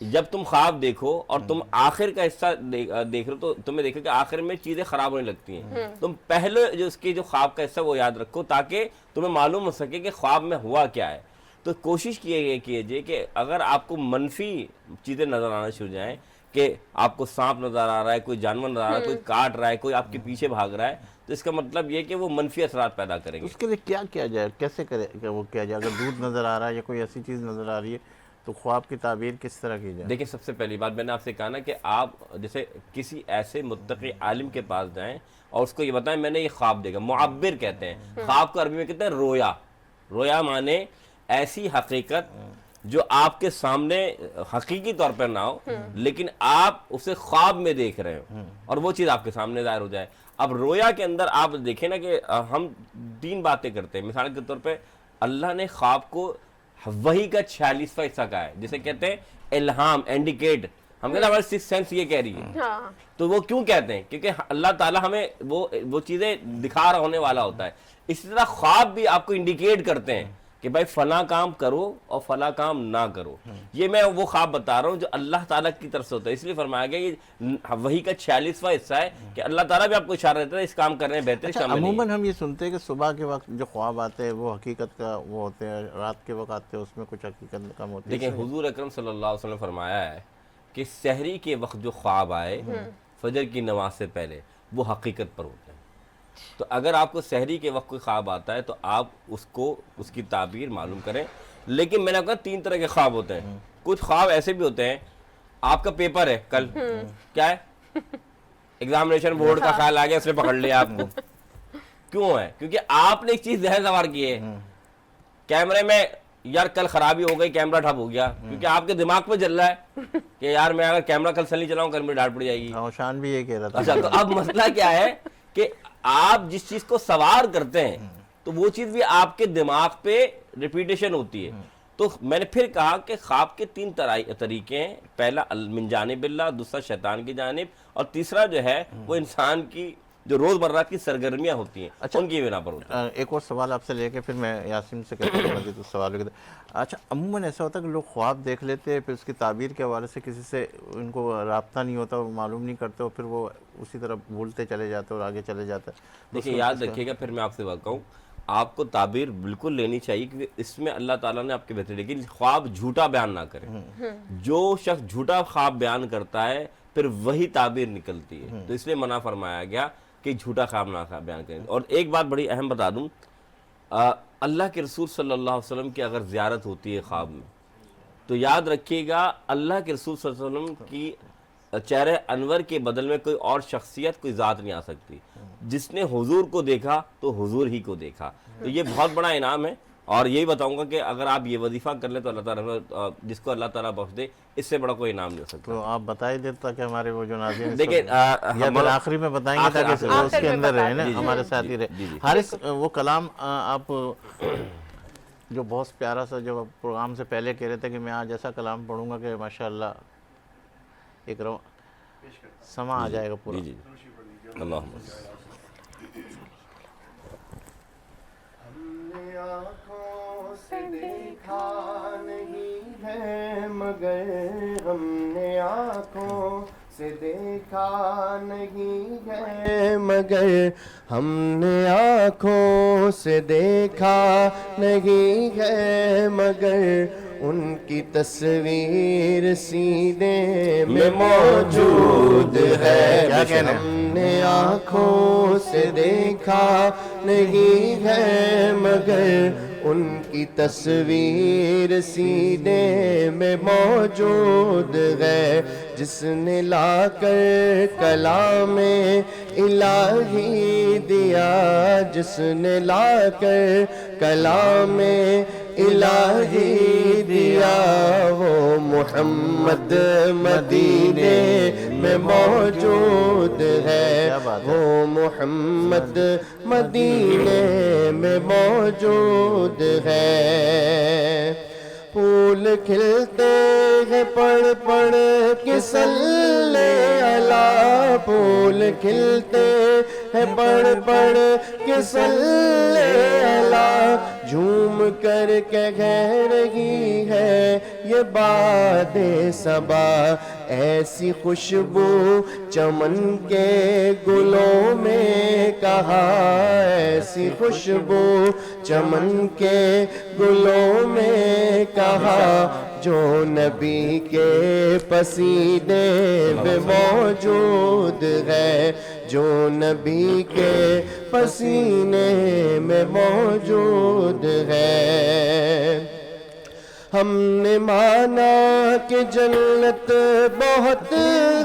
جب تم خواب دیکھو اور تم آخر کا حصہ دیکھ رہے ہو تو تمہیں دیکھو کہ آخر میں چیزیں خراب ہونے لگتی ہیں. تم پہلے جو اس کی جو خواب کا حصہ وہ یاد رکھو تاکہ تمہیں معلوم ہو سکے کہ خواب میں ہوا کیا ہے. تو کوشش کیجئے کہ اگر آپ کو منفی چیزیں نظر آنا شروع جائیں کہ آپ کو سانپ نظر آ رہا ہے، کوئی جانور نظر آ رہا ہے، کوئی کاٹ رہا ہے، کوئی آپ کے پیچھے بھاگ رہا ہے، تو اس کا مطلب یہ کہ وہ منفی اثرات پیدا کریں گے. اس کے لیے کیا کیا جائے، کیسے کرے کہ وہ کیا جائے؟ اگر دودھ نظر آ رہا ہے یا کوئی ایسی چیز نظر آ رہی ہے تو خواب کی تعبیر کس طرح کی جائے؟ دیکھیں سب سے پہلی بات میں نے آپ سے کہا نا کہ آپ جیسے کسی ایسے متقی عالم کے پاس جائیں اور اس کو یہ بتائیں میں نے یہ خواب دیکھا. معبر کہتے ہیں خواب کو عربی میں کہتے ہیں رویا. رویا مانے ایسی حقیقت جو آپ کے سامنے حقیقی طور پر نہ ہو لیکن آپ اسے خواب میں دیکھ رہے ہو اور وہ چیز آپ کے سامنے ظاہر ہو جائے. اب رویا کے اندر آپ دیکھیں نا کہ ہم 3 باتیں کرتے ہیں. مثال کے طور پہ اللہ نے خواب کو وحی کا 46واں حصہ کہا ہے جسے کہتے ہیں الہام، انڈیکیٹ. ہم کہتے ہیں ہمارے 6th سینس یہ کہہ رہی ہے. تو وہ کیوں کہتے ہیں؟ کیونکہ اللہ تعالیٰ ہمیں وہ چیزیں دکھا رہا ہونے والا ہوتا ہے. اسی طرح خواب بھی آپ کو انڈیکیٹ کرتے ہیں کہ بھائی فلاں کام کرو اور فلاں کام نہ کرو. یہ میں وہ خواب بتا رہا ہوں جو اللہ تعالیٰ کی طرف سے ہوتا ہے. اس لیے فرمایا گیا یہ وحی کا 46واں حصہ ہے کہ اللہ تعالیٰ بھی آپ کو اشارہ دیتا ہے اس کام کرنے بہتر اس کام میں نہیں. عموماً ہم یہ سنتے ہیں کہ صبح کے وقت جو خواب آتے ہیں وہ حقیقت کا وہ ہوتے ہیں، رات کے وقت آتے ہیں اس میں کچھ حقیقت کم ہوتی ہے. دیکھیں حضور اکرم صلی اللہ علیہ وسلم نے فرمایا ہے کہ سحری کے وقت جو خواب آئے فجر کی نماز سے پہلے وہ حقیقت پر ہوتے ہیں. تو اگر آپ کو سحری کے وقت کوئی خواب آتا ہے تو آپ اس کی تعبیر معلوم کریں. لیکن میں نے کہا 3 طرح کے خواب ہوتے ہیں. کچھ خواب ایسے بھی ہوتے ہیں آپ کا پیپر ہے کل، کیا ہے ایگزامینیشن بورڈ کا خیال آ گیا اس نے پکڑ لیا آپ کو. کیوں ہے؟ کیونکہ آپ نے ایک چیز ذہن سوار کی ہے کیمرے میں، یار کل خرابی ہو گئی کیمرہ ٹھپ ہو گیا، کیونکہ آپ کے دماغ پہ چل رہا ہے کہ یار میں اگر کیمرہ کل سے نہیں چلاؤں کل میری ڈانٹ پڑ جائے گی. شان بھی یہ کہہ رہا تھا. اچھا تو اب مسئلہ کیا ہے کہ آپ جس چیز کو سوار کرتے ہیں تو وہ چیز بھی آپ کے دماغ پہ ریپیٹیشن ہوتی ہے. تو میں نے پھر کہا کہ خواب کے 3 طریقے ہیں، پہلا من جانب اللہ، دوسرا شیطان کی جانب، اور تیسرا جو ہے وہ انسان کی جو روزمرہ کی سرگرمیاں ہوتی ہیں ان کی بنا پر ہوتا ہے۔ ایک اور سوال آپ سے لے کے پھر میں یاسین سے کہتا ہوں مزید سوال لے کے۔ اچھا عموماً ایسا ہوتا ہے کہ لوگ خواب دیکھ لیتے ہیں، پھر اس کی تعبیر کے حوالے سے کسی سے ان کو رابطہ نہیں ہوتا، وہ معلوم نہیں کرتے، اور پھر وہ اسی طرح بھولتے چلے جاتے اور آگے چلے جاتے ہیں۔ دیکھیں یاد رکھیے گا، پھر میں آپ سے بات کہوں، آپ کو تعبیر بالکل لینی چاہیے، کیونکہ اس میں اللہ تعالیٰ نے آپ کے بہتر، لیکن خواب جھوٹا بیان نہ کرے۔ جو شخص جھوٹا خواب بیان کرتا ہے پھر وہی تعبیر نکلتی ہے، تو اس لیے منع فرمایا گیا کہ جھوٹا خواب نہ بیان کریں۔ اور ایک بات بڑی اہم بتا دوں، اللہ کے رسول صلی اللہ علیہ وسلم کی اگر زیارت ہوتی ہے خواب میں، تو یاد رکھیے گا اللہ کے رسول صلی اللہ علیہ وسلم کی چہرے انور کے بدل میں کوئی اور شخصیت، کوئی ذات نہیں آ سکتی۔ جس نے حضور کو دیکھا تو حضور ہی کو دیکھا، تو یہ بہت بڑا انعام ہے۔ اور یہی بتاؤں گا کہ اگر آپ یہ وظیفہ کر لیں تو اللہ تعالیٰ جس کو اللہ تعالیٰ بخش دے، اس سے بڑا کوئی انعام نہیں ہو سکتا۔ تو آپ بتائی دیتا کہ ہمارے وہ جو ناظرین دیکھیں یا پھر آخری میں بتائیں گے تاکہ وہ اس کے اندر رہے نا، ہمارے ساتھ ہی رہے۔ حارث، وہ کلام آپ جو بہت پیارا سا جو پروگرام سے پہلے کہہ رہے تھے کہ میں آج ایسا کلام پڑھوں گا کہ ماشاءاللہ ایک سما آ جائے گا پورا۔ جی اللہم آنکھوں سے دیکھا نہیں ہے مگر ہم نے آنکھوں سے دیکھا نہیں ہے مگر ہم نے آنکھوں سے دیکھا نہیں ہے مگر ان کی تصویر سینے میں موجود ہے۔ ہم نے آنکھوں سے دیکھا نہیں ہے مگر ان کی تصویر سینے میں موجود ہے۔ جس نے لا کر کلام الہی دیا، جس نے لا کر کلام الہی دیا، وہ محمد مدینے میں موجود ہے، وہ محمد مدینے میں موجود ہے۔ پھول کھلتے ہیں پڑھ پڑھ کے صلی علی، پھول کھلتے ہیں پڑھ پڑھ کے صلی علی، جھوم کر کہہ رہی ہے یہ باد صبا، ایسی خوشبو چمن کے گلوں میں کہاں، ایسی خوشبو چمن کے گلوں میں کہاں، جو نبی کے پسینے میں موجود ہے، جو نبی کے پسینے میں موجود ہے۔ ہم نے مانا کہ جنت بہت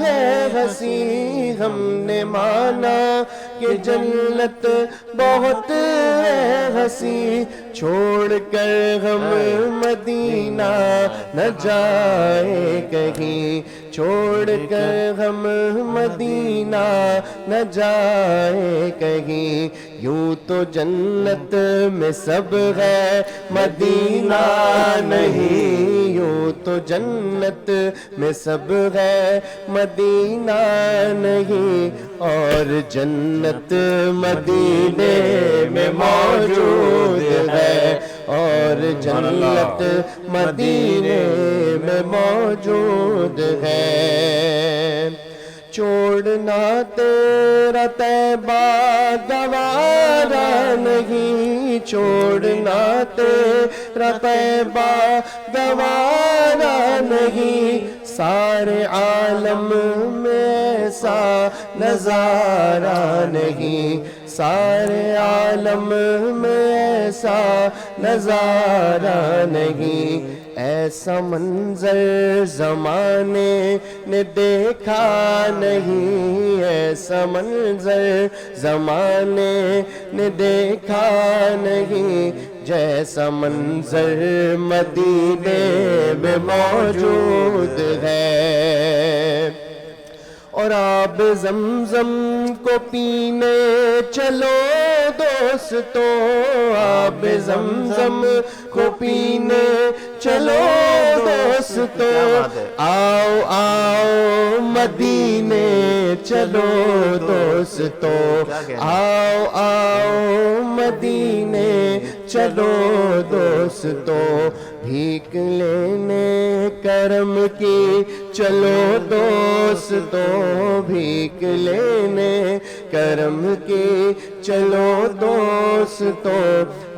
ہے حسین، ہم نے مانا کہ جنت بہت ہے حسین، چھوڑ کر ہم مدینہ نہ جائے کہیں، چھوڑ کر ہم مدینہ نہ جائے کہیں، یوں تو جنت میں سب ہے مدینہ نہیں، یوں تو جنت میں سب ہے مدینہ نہیں، اور جنت مدینے میں موجود ہے، اور جنت مدینے میں موجود ہے۔ چھوڑنا تیرا طیبہ گوارا نہیں، چھوڑنا تیرا طیبہ گوارا نہیں، سارے عالم میں ایسا نظارہ نہیں، سارے عالم میں ایسا نظارہ نہیں، ایسا منظر زمانے نے دیکھا نہیں، ایسا منظر زمانے نے دیکھا نہیں، جیسا منظر مدینے میں موجود ہے۔ اور آب زمزم کو پینے چلو دوستو آب زمزم کو پینے چلو دوستو آؤ آؤ مدینے چلو دوستو آؤ آؤ مدینے چلو دوستو بھیک لینے کرم کی چلو دوستو بھیک لینے کرم کی چلو دوستو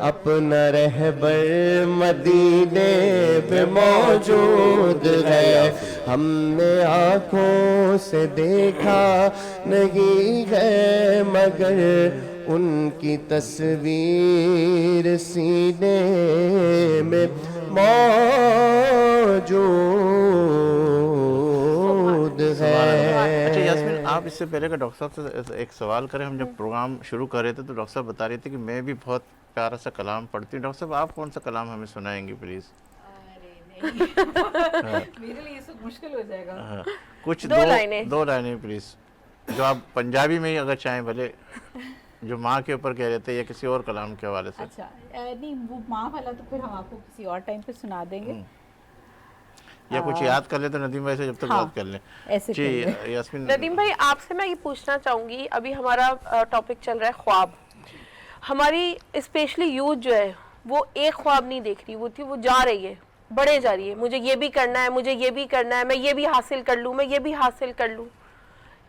اپنا رہبر مدینے پہ موجود ہے ہم نے آنکھوں سے دیکھا نہیں ہے مگر ان کی تصویر سینے میں موجود ہے. اچھا یاسمین، آپ اس سے پہلے کہ ڈاکٹر صاحب سے ایک سوال کریں، ہم جب پروگرام شروع کر رہے تھے تو ڈاکٹر صاحب بتا رہے تھے کہ میں بھی بہت پیارا سا کلام پڑھتی ہوں. ڈاکٹر صاحب آپ کون سا کلام ہمیں سنائیں گے پلیز؟ میرے لیے یہ سب مشکل ہو جائے گا. کچھ دو لائنیں پلیز، جو آپ پنجابی میں ہی اگر چاہیں بھلے، جو ماں کے اوپر کہہ رہے تھے یا کسی اور کلام کے حوالے سے. اچھا نہیں، وہ ماں والا تو پھر ہم آپ کو کسی اور ٹائم پہ سنا دیں گے، یا کچھ یاد کر لیں تو ندیم بھائی سے جب تک یاد کر لیں. ایسے جی یاسمین. ندیم بھائی آپ سے میں یہ پوچھنا چاہوں گی، ابھی ہمارا ٹاپک چل رہا ہے خواب. ہماری اسپیشلی یوتھ جو ہے وہ ایک خواب نہیں دیکھ رہی، وہ جا رہی ہے، بڑھے جا رہی ہے، مجھے یہ بھی کرنا ہے، مجھے یہ بھی کرنا ہے، میں یہ بھی حاصل کر لوں، میں یہ بھی حاصل کر لوں.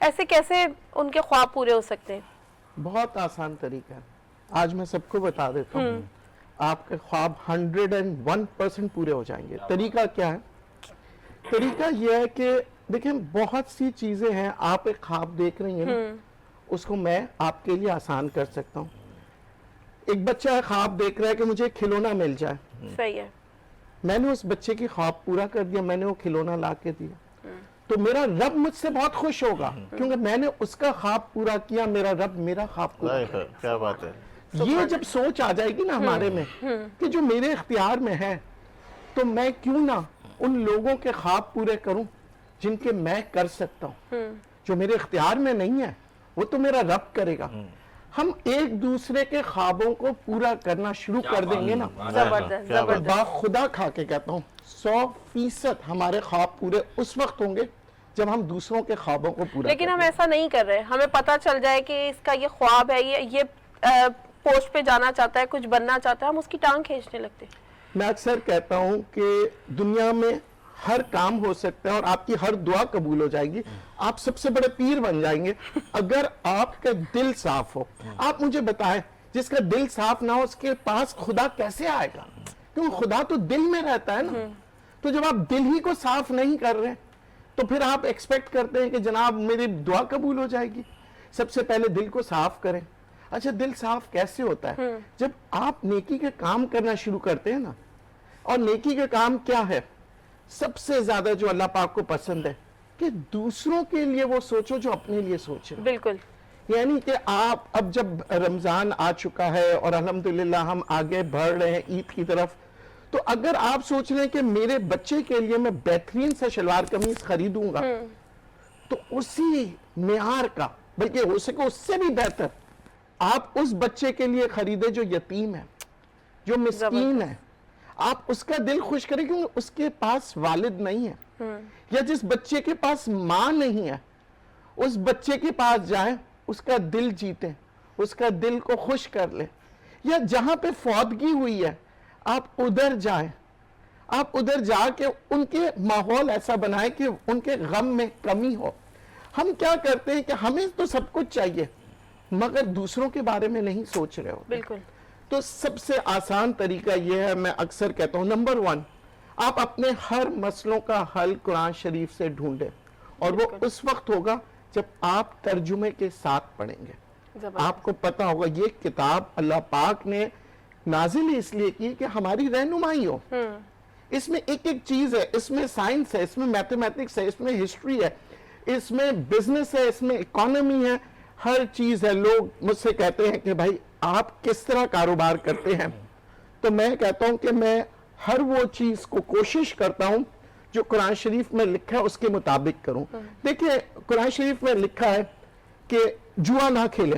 ایسے کیسے ان کے خواب پورے ہو سکتے ہیں؟ بہت آسان طریقہ ہے، آج میں سب کو بتا دیتا ہوں. آپ کے خواب 101% پورے ہو جائیں گے. طریقہ کیا ہے؟ طریقہ یہ ہے کہ دیکھیں بہت سی چیزیں ہیں، آپ ایک خواب دیکھ رہی ہیں، اس کو میں آپ کے لیے آسان کر سکتا ہوں. ایک بچہ خواب دیکھ رہا ہے کہ مجھے کھلونا مل جائے، صحیح ہے، میں نے اس بچے کی خواب پورا کر دیا، میں نے وہ کھلونا لا کے دیا، تو میرا رب مجھ سے بہت خوش ہوگا کیونکہ میں نے اس کا خواب پورا کیا، میرا رب میرا خواب پورا کیا. کیا بات ہے. یہ جب سوچ آ جائے گی نا ہمارے میں کہ جو میرے اختیار میں ہے، تو میں کیوں نہ ان لوگوں کے خواب پورے کروں جن کے میں کر سکتا ہوں. جو میرے اختیار میں نہیں ہے وہ تو میرا رب کرے گا. ہم ایک دوسرے کے خوابوں کو پورا کرنا شروع کر دیں گے نا، زبردست با خدا کھا کے کہتا ہوں 100% ہمارے خواب پورے اس وقت ہوں گے جب ہم دوسروں کے خوابوں کو پورا لیکن کریں ہم گے. ایسا نہیں کر رہے. ہمیں پتہ چل جائے کہ اس کا یہ خواب ہے، یہ پوسٹ پہ جانا چاہتا ہے، کچھ بننا چاہتا ہے، ہم اس کی ٹانگ کھینچنے لگتے. میں اکثر کہتا ہوں کہ دنیا میں ہر کام ہو سکتا ہے اور آپ کی ہر دعا قبول ہو جائے گی. آپ سب سے بڑے پیر بن جائیں گے اگر آپ کا دل صاف ہو. آپ مجھے بتائیں جس کا دل صاف نہ ہو اس کے پاس خدا کیسے آئے گا؟ کیونکہ خدا تو دل میں رہتا ہے نا. تو جب آپ دل ہی کو صاف نہیں کر رہے تو پھر آپ ایکسپیکٹ کرتے ہیں کہ جناب میری دعا قبول ہو جائے گی. سب سے پہلے دل کو صاف کریں. اچھا دل صاف کیسے ہوتا ہے؟ جب آپ نیکی کے کام کرنا شروع کرتے ہیں نا. اور نیکی کے کام کیا ہے؟ سب سے زیادہ جو اللہ پاک کو پسند ہے کہ دوسروں کے لیے وہ سوچو جو اپنے لیے سوچے. بالکل. یعنی کہ آپ اب جب رمضان آ چکا ہے اور الحمدللہ ہم آگے بڑھ رہے ہیں عید کی طرف، تو اگر آپ سوچ رہے ہیں کہ میرے بچے کے لیے میں بہترین سے شلوار قمیص خریدوں گا، تو اسی معیار کا بلکہ ہو سکے اس سے بھی بہتر آپ اس بچے کے لیے خریدے جو یتیم ہے، جو مسکین ہے. آپ اس کا دل خوش کریں کیونکہ اس کے پاس والد نہیں ہے. یا جس بچے کے پاس ماں نہیں ہے اس بچے کے پاس جائیں، اس کا دل جیتیں، اس کا دل کو خوش کر لیں. یا جہاں پہ فوتگی ہوئی ہے آپ ادھر جائیں، آپ ادھر جا کے ان کے ماحول ایسا بنائیں کہ ان کے غم میں کمی ہو. ہم کیا کرتے ہیں کہ ہمیں تو سب کچھ چاہیے مگر دوسروں کے بارے میں نہیں سوچ رہے ہو. بالکل. تو سب سے آسان طریقہ یہ ہے، میں اکثر کہتا ہوں، نمبر 1 آپ اپنے ہر مسئلوں کا حل قرآن شریف سے ڈھونڈیں، اور وہ اس وقت ہوگا جب آپ ترجمے کے ساتھ پڑھیں گے. آپ کو پتا ہوگا یہ کتاب اللہ پاک نے نازل اس لیے کی کہ ہماری رہنمائی ہو. اس میں ایک ایک چیز ہے، اس میں سائنس ہے، اس میں میتھمیٹکس ہے، اس میں ہسٹری ہے، اس میں بزنس ہے، اس میں اکانومی ہے، ہر چیز ہے. لوگ مجھ سے کہتے ہیں کہ بھائی آپ کس طرح کاروبار کرتے ہیں؟ تو میں کہتا ہوں کہ میں ہر وہ چیز کو کوشش کرتا ہوں جو قرآن شریف میں لکھا ہے اس کے مطابق کروں. دیکھیں قرآن شریف میں لکھا ہے کہ جوا نہ کھیلے.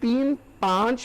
3, 5,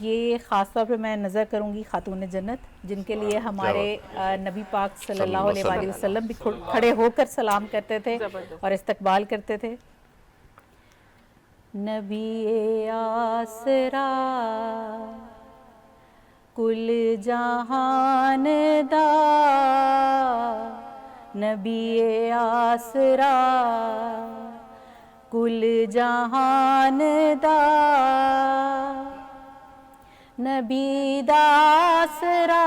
یہ خاص طور پہ میں نظر کروں گی خاتون جنت جن کے لیے ہمارے نبی پاک صلی اللہ علیہ وآلہ وسلم بھی کھڑے ہو کر سلام کرتے تھے اور استقبال کرتے تھے. نبی آسرا کل جہان دا نبی آسرا کل جہان دا نبی دا آسرا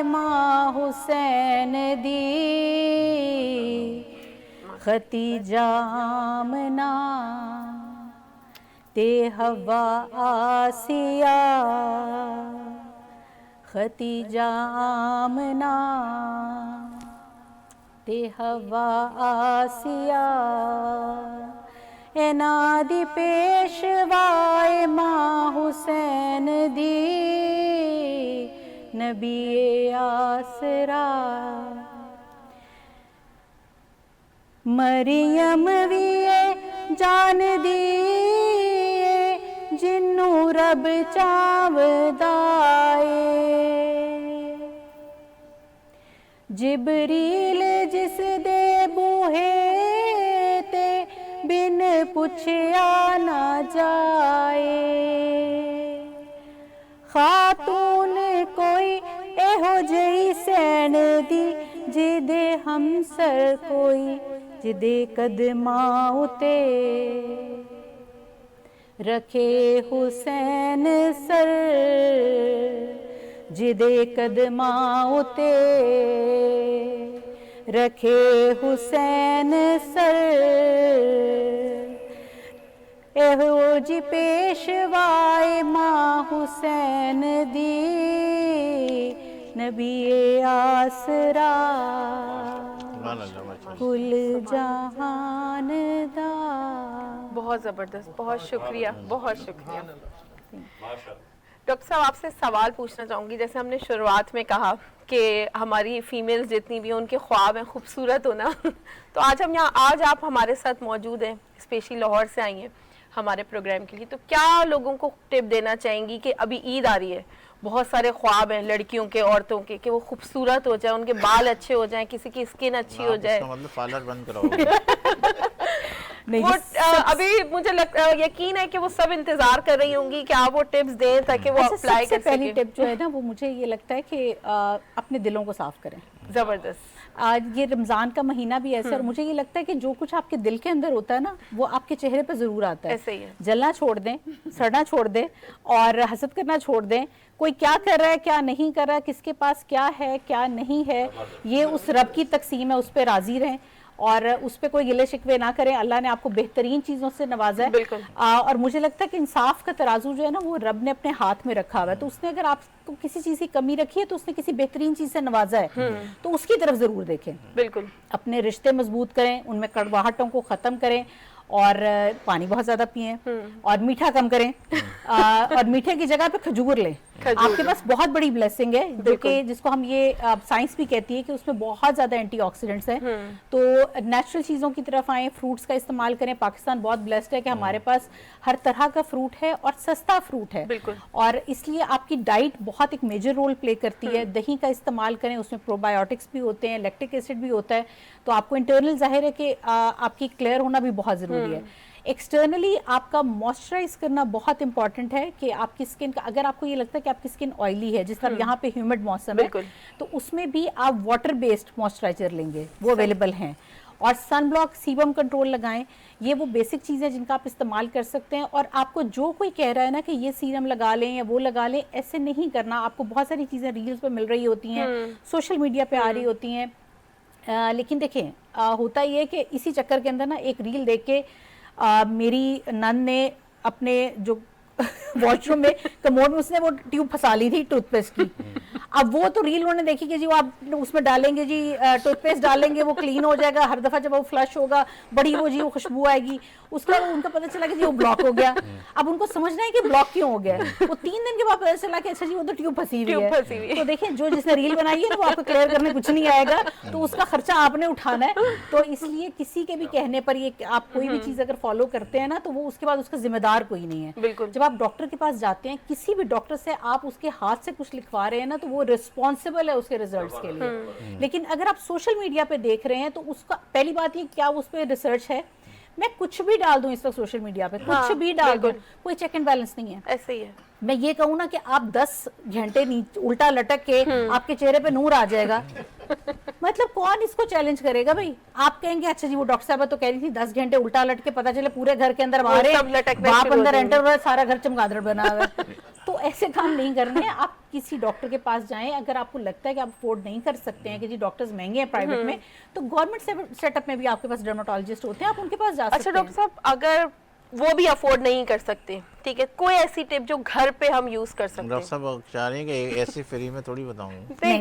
ماں حسین دی ختیجہ آمنہ تے حوا آسیہ ختیجہ آمنہ تے حوا آسیہ اینا دی پیشوائے ماں حسین دی نبی آسرا مریم ویے جان دی جنوں رب چاودائے جبریل جس دے بوہے تے بن پوچھیا نہ جائے خاتون کوئی ایہو جئی سین دی جدے ہمسر کوئی جدے قدماں اتے رکھے حسین سر جدے قدماں اتے رکھے حسین سر ایہو جی پیشوائے ماں حسین دی نبی آسرا کل جہان دا. بہت زبردست, بہت شکریہ, بہت شکریہ. ڈاکٹر صاحب آپ سے سوال پوچھنا چاہوں گی. جیسے ہم نے شروعات میں کہا کہ ہماری فیمیلز جتنی بھی ہیں ان کے خواب ہیں خوبصورت ہونا, تو آج آپ ہمارے ساتھ موجود ہیں, اسپیشلی لاہور سے آئی ہیں ہمارے پروگرام کے لیے, تو کیا لوگوں کو ٹپ دینا چاہیں گی کہ ابھی عید آ رہی ہے, بہت سارے خواب ہیں لڑکیوں کے, عورتوں کے, کہ وہ خوبصورت ہو جائیں, ان کے بال اچھے ہو جائیں, کسی کی اسکن اچھی ہو جائے, مطلب پارلر بند کراؤ ابھی مجھے یقین ہے کہ وہ سب انتظار کر رہی ہوں گی کہ آپ وہ ٹپس دیں تاکہ وہ اپلائی کر سکیں. پہلی ٹپ جو ہے نا وہ مجھے یہ لگتا ہے کہ اپنے دلوں کو صاف کریں. زبردست. آج یہ رمضان کا مہینہ بھی ایسا ہے اور مجھے یہ لگتا ہے کہ جو کچھ آپ کے دل کے اندر ہوتا ہے نا وہ آپ کے چہرے پہ ضرور آتا ہے. ایسے ہی ہے. جلنا چھوڑ دیں, سڑنا چھوڑ دیں اور حسد کرنا چھوڑ دیں. کوئی کیا کر رہا ہے کیا نہیں کر رہا ہے, کس کے پاس کیا ہے کیا نہیں ہے, یہ اس رب کی تقسیم ہے, اس پہ راضی رہیں اور اس پہ کوئی گلے شکوے نہ کریں. اللہ نے آپ کو بہترین چیزوں سے نوازا ہے اور مجھے لگتا ہے کہ انصاف کا ترازو جو ہے نا وہ رب نے اپنے ہاتھ میں رکھا ہوا ہے. تو اس نے اگر آپ کو کسی چیز کی کمی رکھی ہے تو اس نے کسی بہترین چیز سے نوازا ہے, تو اس کی طرف ضرور دیکھیں. بالکل. اپنے رشتے مضبوط کریں, ان میں کڑواہٹوں کو ختم کریں اور پانی بہت زیادہ پئیں اور میٹھا کم کریں اور میٹھے کی جگہ پہ کھجور لیں. آپ کے پاس بہت بڑی بلیسنگ ہے جو کہ جس کو ہم یہ سائنس بھی کہتی ہے کہ اس میں بہت زیادہ اینٹی آکسیڈنٹس ہیں. تو نیچرل چیزوں کی طرف آئیں, فروٹس کا استعمال کریں. پاکستان بہت بلیسڈ ہے کہ ہمارے پاس ہر طرح کا فروٹ ہے اور سستا فروٹ ہے, اور اس لیے آپ کی ڈائٹ بہت ایک میجر رول پلے کرتی ہے. دہی کا استعمال کریں, اس میں پروبایوٹکس بھی ہوتے ہیں, لیکٹک ایسڈ بھی ہوتا ہے, تو آپ کو انٹرنل ظاہر ہے کہ آپ کی کلیئر ہونا بھی بہت ضروری ہے. ایکسٹرنلی آپ کا موئسچرائز کرنا بہت امپورٹنٹ ہے کہ آپ کی اسکن کا, اگر آپ کو یہ لگتا ہے کہ آپ کی اسکن آئلی ہے, جس طرح یہاں پہ ہیومڈ موسم ہے, تو اس میں بھی آپ واٹر بیسڈ موئسچرائزر لیں گے, وہ اویلیبل ہیں. اور سن بلاک سیبم کنٹرول لگائیں. یہ وہ بیسک چیزیں جن کا آپ استعمال کر سکتے ہیں. اور آپ کو جو کوئی کہہ رہا ہے نا کہ یہ سیرم لگا لیں یا وہ لگا لیں, ایسے نہیں کرنا. آپ کو بہت ساری چیزیں ریلز پہ مل رہی ہوتی ہیں, سوشل میڈیا پہ آ رہی ہوتی ہیں, لیکن دیکھیں ہوتا یہ ہے کہ اسی چکر کے اندر نا ایک ریل دیکھ کے میری نند نے اپنے جو واش روم میں کموڈ میں اس نے وہ ٹیوب پھنسا لی تھی ٹوتھ پیسٹ کی. اب وہ تو ریل انہوں نے دیکھی کہ جی وہ آپ اس میں ڈالیں گے جی ٹوتھ پیسٹ ڈالیں گے وہ کلین ہو جائے گا, ہر دفعہ جب وہ فلش ہوگا بڑی وہ جی وہ خوشبو آئے گی, اس کے بعد ان کو پتہ چلا کہ جی وہ بلاک ہو گیا. اب ان کو سمجھنا ہے کہ بلاک کیوں ہو گیا ہے, وہ 3 دن کے بعد پتہ چلا کہ اچھا جی وہ تو ٹیوب پھنسی ہوئی ہے. تو دیکھیں جس نے ریل بنائی ہے نا وہ آپ کو کلیئر کرنے کچھ نہیں آئے گا, تو اس کا خرچہ آپ نے اٹھانا ہے. تو اس لیے کسی کے بھی کہنے پر یہ آپ کوئی بھی چیز اگر فالو کرتے ہیں نا تو وہ اس کے بعد اس کا ذمہ دار کوئی نہیں ہے. بالکل. جب آپ ڈاکٹر کے پاس جاتے ہیں, کسی بھی ڈاکٹر سے آپ اس کے ہاتھ سے کچھ لکھوا رہے ہیں نا تو وہ رسپانسبل ہے اس کے ریزلٹس کے لیے. لیکن اگر آپ سوشل میڈیا پہ دیکھ رہے ہیں تو اس کا پہلی بات یہ کیا اس پہ ریسرچ ہے. میں کچھ بھی ڈال دوں اس وقت سوشل میڈیا پہ, کچھ بھی ڈال دوں, کوئی چیک اینڈ بیلنس نہیں ہے. ایسے ہی ہے. میں یہ کہوں نا کہ آپ 10 گھنٹے الٹا لٹک کے آپ کے چہرے پہ نور آ جائے گا, مطلب کون اس کو چیلنج کرے گا بھائی. آپ کہیں گے اچھا جی وہ ڈاکٹر صاحبہ تو کہہ رہی تھی 10 گھنٹے الٹا لٹ کے پتا چلے پورے گھر کے اندر ہمارے باپ اندر انٹر ہوا ہے, سارا گھر چمگادڑ بنا ہوا ہے. تو ایسے کام نہیں کرنے. آپ کسی ڈاکٹر کے پاس جائیں, اگر آپ کو لگتا ہے کہ آپ افورڈ نہیں کر سکتے ہیں کہ جی ڈاکٹرز مہنگے ہیں پرائیویٹ میں, تو گورنمنٹ سیٹ اپ میں بھی آپ کے پاس ڈرماٹولوجسٹ ہوتے ہیں, آپ ان کے پاس جا سکتے ہیں. اچھا ڈاکٹر صاحب, اگر وہ بھی افورڈ نہیں کر سکتے, ٹھیک ہے, کوئی ایسی ٹپ جو گھر پہ ہم یوز کر سکتے ہیں؟ ڈاکٹر صاحب چاہ رہے ہیں کہ ایسی فری میں تھوڑی بتاؤں.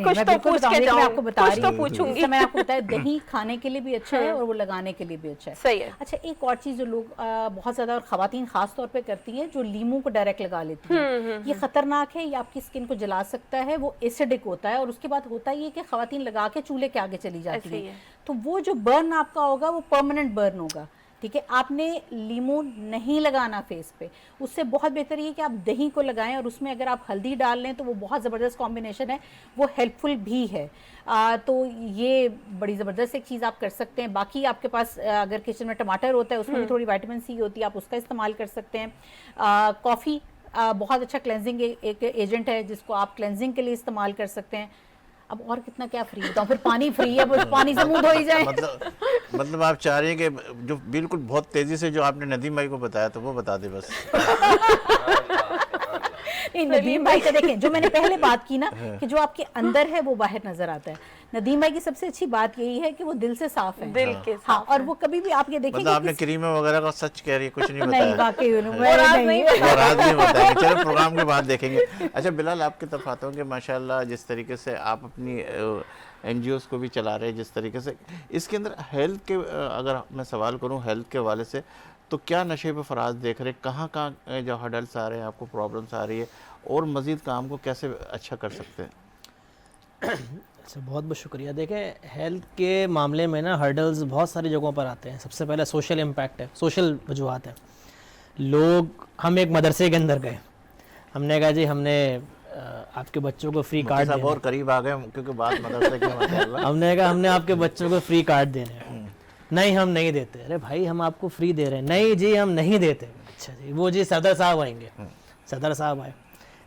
کچھ تو پوچھ کے جاؤں, آپ کو بتا کچھ تو پوچھوں گی. میں آپ کو بتایا دہی کھانے کے لیے بھی اچھا ہے اور وہ لگانے کے لیے بھی اچھا ہے. صحیح ہے. اچھا ایک اور چیز جو لوگ بہت زیادہ اور خواتین خاص طور پہ کرتی ہیں, جو لیموں کو ڈائریکٹ لگا لیتی ہیں, یہ خطرناک ہے, یہ آپ کی اسکن کو جلا سکتا ہے, وہ ایسیڈک ہوتا ہے, اور اس کے بعد ہوتا یہ کہ خواتین لگا کے چولہے کے آگے چلی جاتی ہیں, تو وہ جو برن آپ کا ہوگا وہ پرماننٹ برن ہوگا. ٹھیک ہے, آپ نے لیمو نہیں لگانا فیس پہ, اس سے بہت بہتر یہ کہ آپ دہی کو لگائیں, اور اس میں اگر آپ ہلدی ڈال لیں تو وہ بہت زبردست کمبینیشن ہے, وہ ہیلپ فل بھی ہے. تو یہ بڑی زبردست ایک چیز آپ کر سکتے ہیں. باقی آپ کے پاس اگر کچن میں ٹماٹر ہوتا ہے اس میں بھی تھوڑی وائٹامن سی ہوتی ہے, آپ اس کا استعمال کر سکتے ہیں. کافی بہت اچھا کلینزنگ ایک ایجنٹ ہے جس کو آپ کلینزنگ کے لیے استعمال کر سکتے ہیں. اب اور کتنا کیا فری بتاؤں, پھر پانی فری ہے, بس پانی سے منہ دھوئی جائیں. مطلب آپ چاہ رہے ہیں کہ جو بالکل بہت تیزی سے جو آپ نے ندیم بھائی کو بتایا تو وہ بتا دیں بس. ندیم بھائی کا دیکھیں, جو میں نے پہلے بات کی نا کہ جو آپ کے اندر ہے وہ باہر نظر آتا ہے. ندیم بھائی کی سب سے اچھی بات یہی ہے کہ وہ دل سے صاف ہے, دل کے ہاں, اور وہ کبھی بھی آپ یہ دیکھیں مطلب آپ نے کریمیں وغیرہ کا سچ کہہ رہی ہے, کچھ نہیں بتایا. نہیں واقعی نہیں, راز نہیں بتائیں گے, چلو پروگرام کے بعد دیکھیں گے. اچھا بلال, آپ کی طرف آتا ہوں کہ ماشاءاللہ جس طریقے سے آپ اپنی این جی اوز کو بھی چلا رہے ہیں, جس طریقے سے اس کے اندر ہیلتھ کے, اگر میں سوال کروں ہیلتھ کے حوالے سے, تو کیا نشے پہ فراز دیکھ رہے ہیں, کہاں کہاں جو ہرڈلس آ رہے ہیں, آپ کو پرابلمس آ رہی ہے, اور مزید کام کو کیسے اچھا کر سکتے ہیں؟ اچھا بہت بہت شکریہ. دیکھیں ہیلتھ کے معاملے میں نا ہرڈلز بہت ساری جگہوں پر آتے ہیں. سب سے پہلے سوشل امپیکٹ ہے, سوشل وجوہات ہیں. لوگ, ہم ایک مدرسے کے اندر گئے, ہم نے کہا جی ہم نے آپ کے بچوں کو فری کارڈ اور قریب آ گئے کیونکہ بات مدرسے کی, ہم نے کہا ہم نے آپ کے بچوں کو فری کارڈ دینے ہیں. نہیں ہم نہیں دیتے. ارے بھائی ہم آپ کو فری دے رہے ہیں. نہیں جی ہم نہیں دیتے. اچھا جی, وہ جی صدر صاحب آئیں گے. صدر صاحب آئے,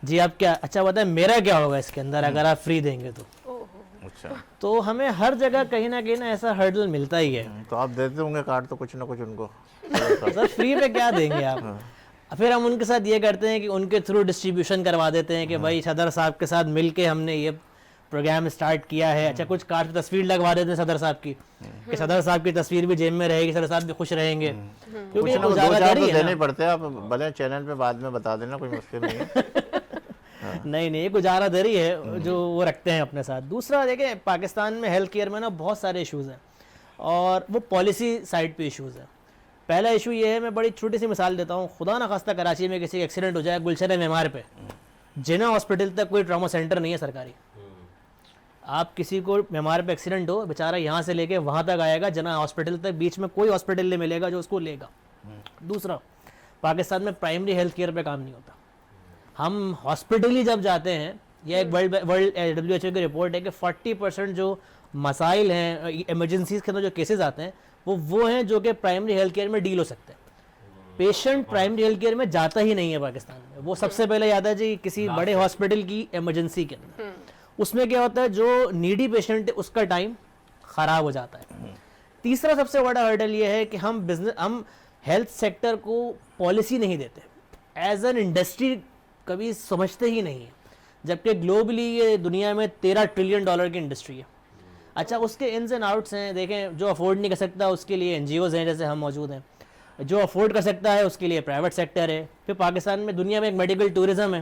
جی آپ کیا, اچھا بتائیں میرا کیا ہوگا اس کے اندر اگر آپ فری دیں گے تو. تو ہمیں ہر جگہ کہیں نہ کہیں ایسا ہرڈل ملتا ہی ہے. تو آپ دیتے ہوں گے کارڈ تو کچھ نہ کچھ ان کو, سر فری پہ کیا دیں گے آپ. پھر ہم ان کے ساتھ یہ کرتے ہیں کہ ان کے تھرو ڈسٹریبیوشن کروا دیتے ہیں کہ بھائی صدر صاحب کے ساتھ مل کے ہم نے یہ پروگرام اسٹارٹ کیا ہے. اچھا کچھ کارڈ پہ تصویر لگوا دیتے ہیں صدر صاحب کی, کہ صدر صاحب کی تصویر بھی جیب میں رہے گی, صدر صاحب بھی خوش رہیں گے. کیونکہ دو چار تو دینے پڑتے ہیں, آپ بھلے چینل پہ بعد میں بتا دینا, کوئی مشکل نہیں ہے. نہیں نہیں, ایک اجارہ داری ہے جو وہ رکھتے ہیں اپنے ساتھ. دوسرا دیکھیں پاکستان میں ہیلتھ کیئر میں نا بہت سارے ایشوز ہیں, اور وہ پالیسی سائڈ پہ ایشوز ہیں. پہلا ایشو یہ ہے, میں بڑی چھوٹی سی مثال دیتا ہوں. خدا نخواستہ کراچی میں کسی کا ایکسیڈنٹ ہو جائے, گلشن معمار پہ جنا ہاسپٹل تک کوئی ٹراما سینٹر نہیں ہے سرکاری. آپ کسی کو معمار پہ ایکسیڈنٹ ہو, بیچارہ یہاں سے لے کے وہاں تک آئے گا, جنا ہاسپٹل تک بیچ میں کوئی ہاسپٹل نہیں ملے گا جو اس کو لے گا. دوسرا, پاکستان میں پرائمری ہیلتھ کیئر پہ کام نہیں ہوتا. ہم ہاسپٹل ہی جب جاتے ہیں, یہ ایک ورلڈ WHO کی رپورٹ ہے کہ 40% جو مسائل ہیں ایمرجنسیز کے اندر جو کیسز آتے ہیں وہ ہیں جو کہ پرائمری ہیلتھ کیئر میں ڈیل ہو سکتے ہیں. پیشنٹ پرائمری ہیلتھ کیئر میں جاتا ہی نہیں ہے پاکستان میں. وہ سب سے پہلے یاد ہے جی کسی بڑے ہاسپٹل کی ایمرجنسی کے اندر, اس میں کیا ہوتا ہے جو نیڈی پیشنٹ ہے اس کا ٹائم خراب ہو جاتا ہے. تیسرا سب سے بڑا ہرڈل یہ ہے کہ ہم ہیلتھ سیکٹر کو پالیسی نہیں دیتے. ایز این انڈسٹری کبھی سمجھتے ہی نہیں ہیں, جبکہ گلوبلی یہ دنیا میں $13 ٹریلین کی انڈسٹری ہے. اچھا اس کے انز اینڈ آؤٹس ہیں, دیکھیں جو افورڈ نہیں کر سکتا اس کے لیے NGOs ہیں جیسے ہم موجود ہیں, جو افورڈ کر سکتا ہے اس کے لیے پرائیویٹ سیکٹر ہے. پھر پاکستان میں دنیا میں ایک میڈیکل ٹورزم ہے,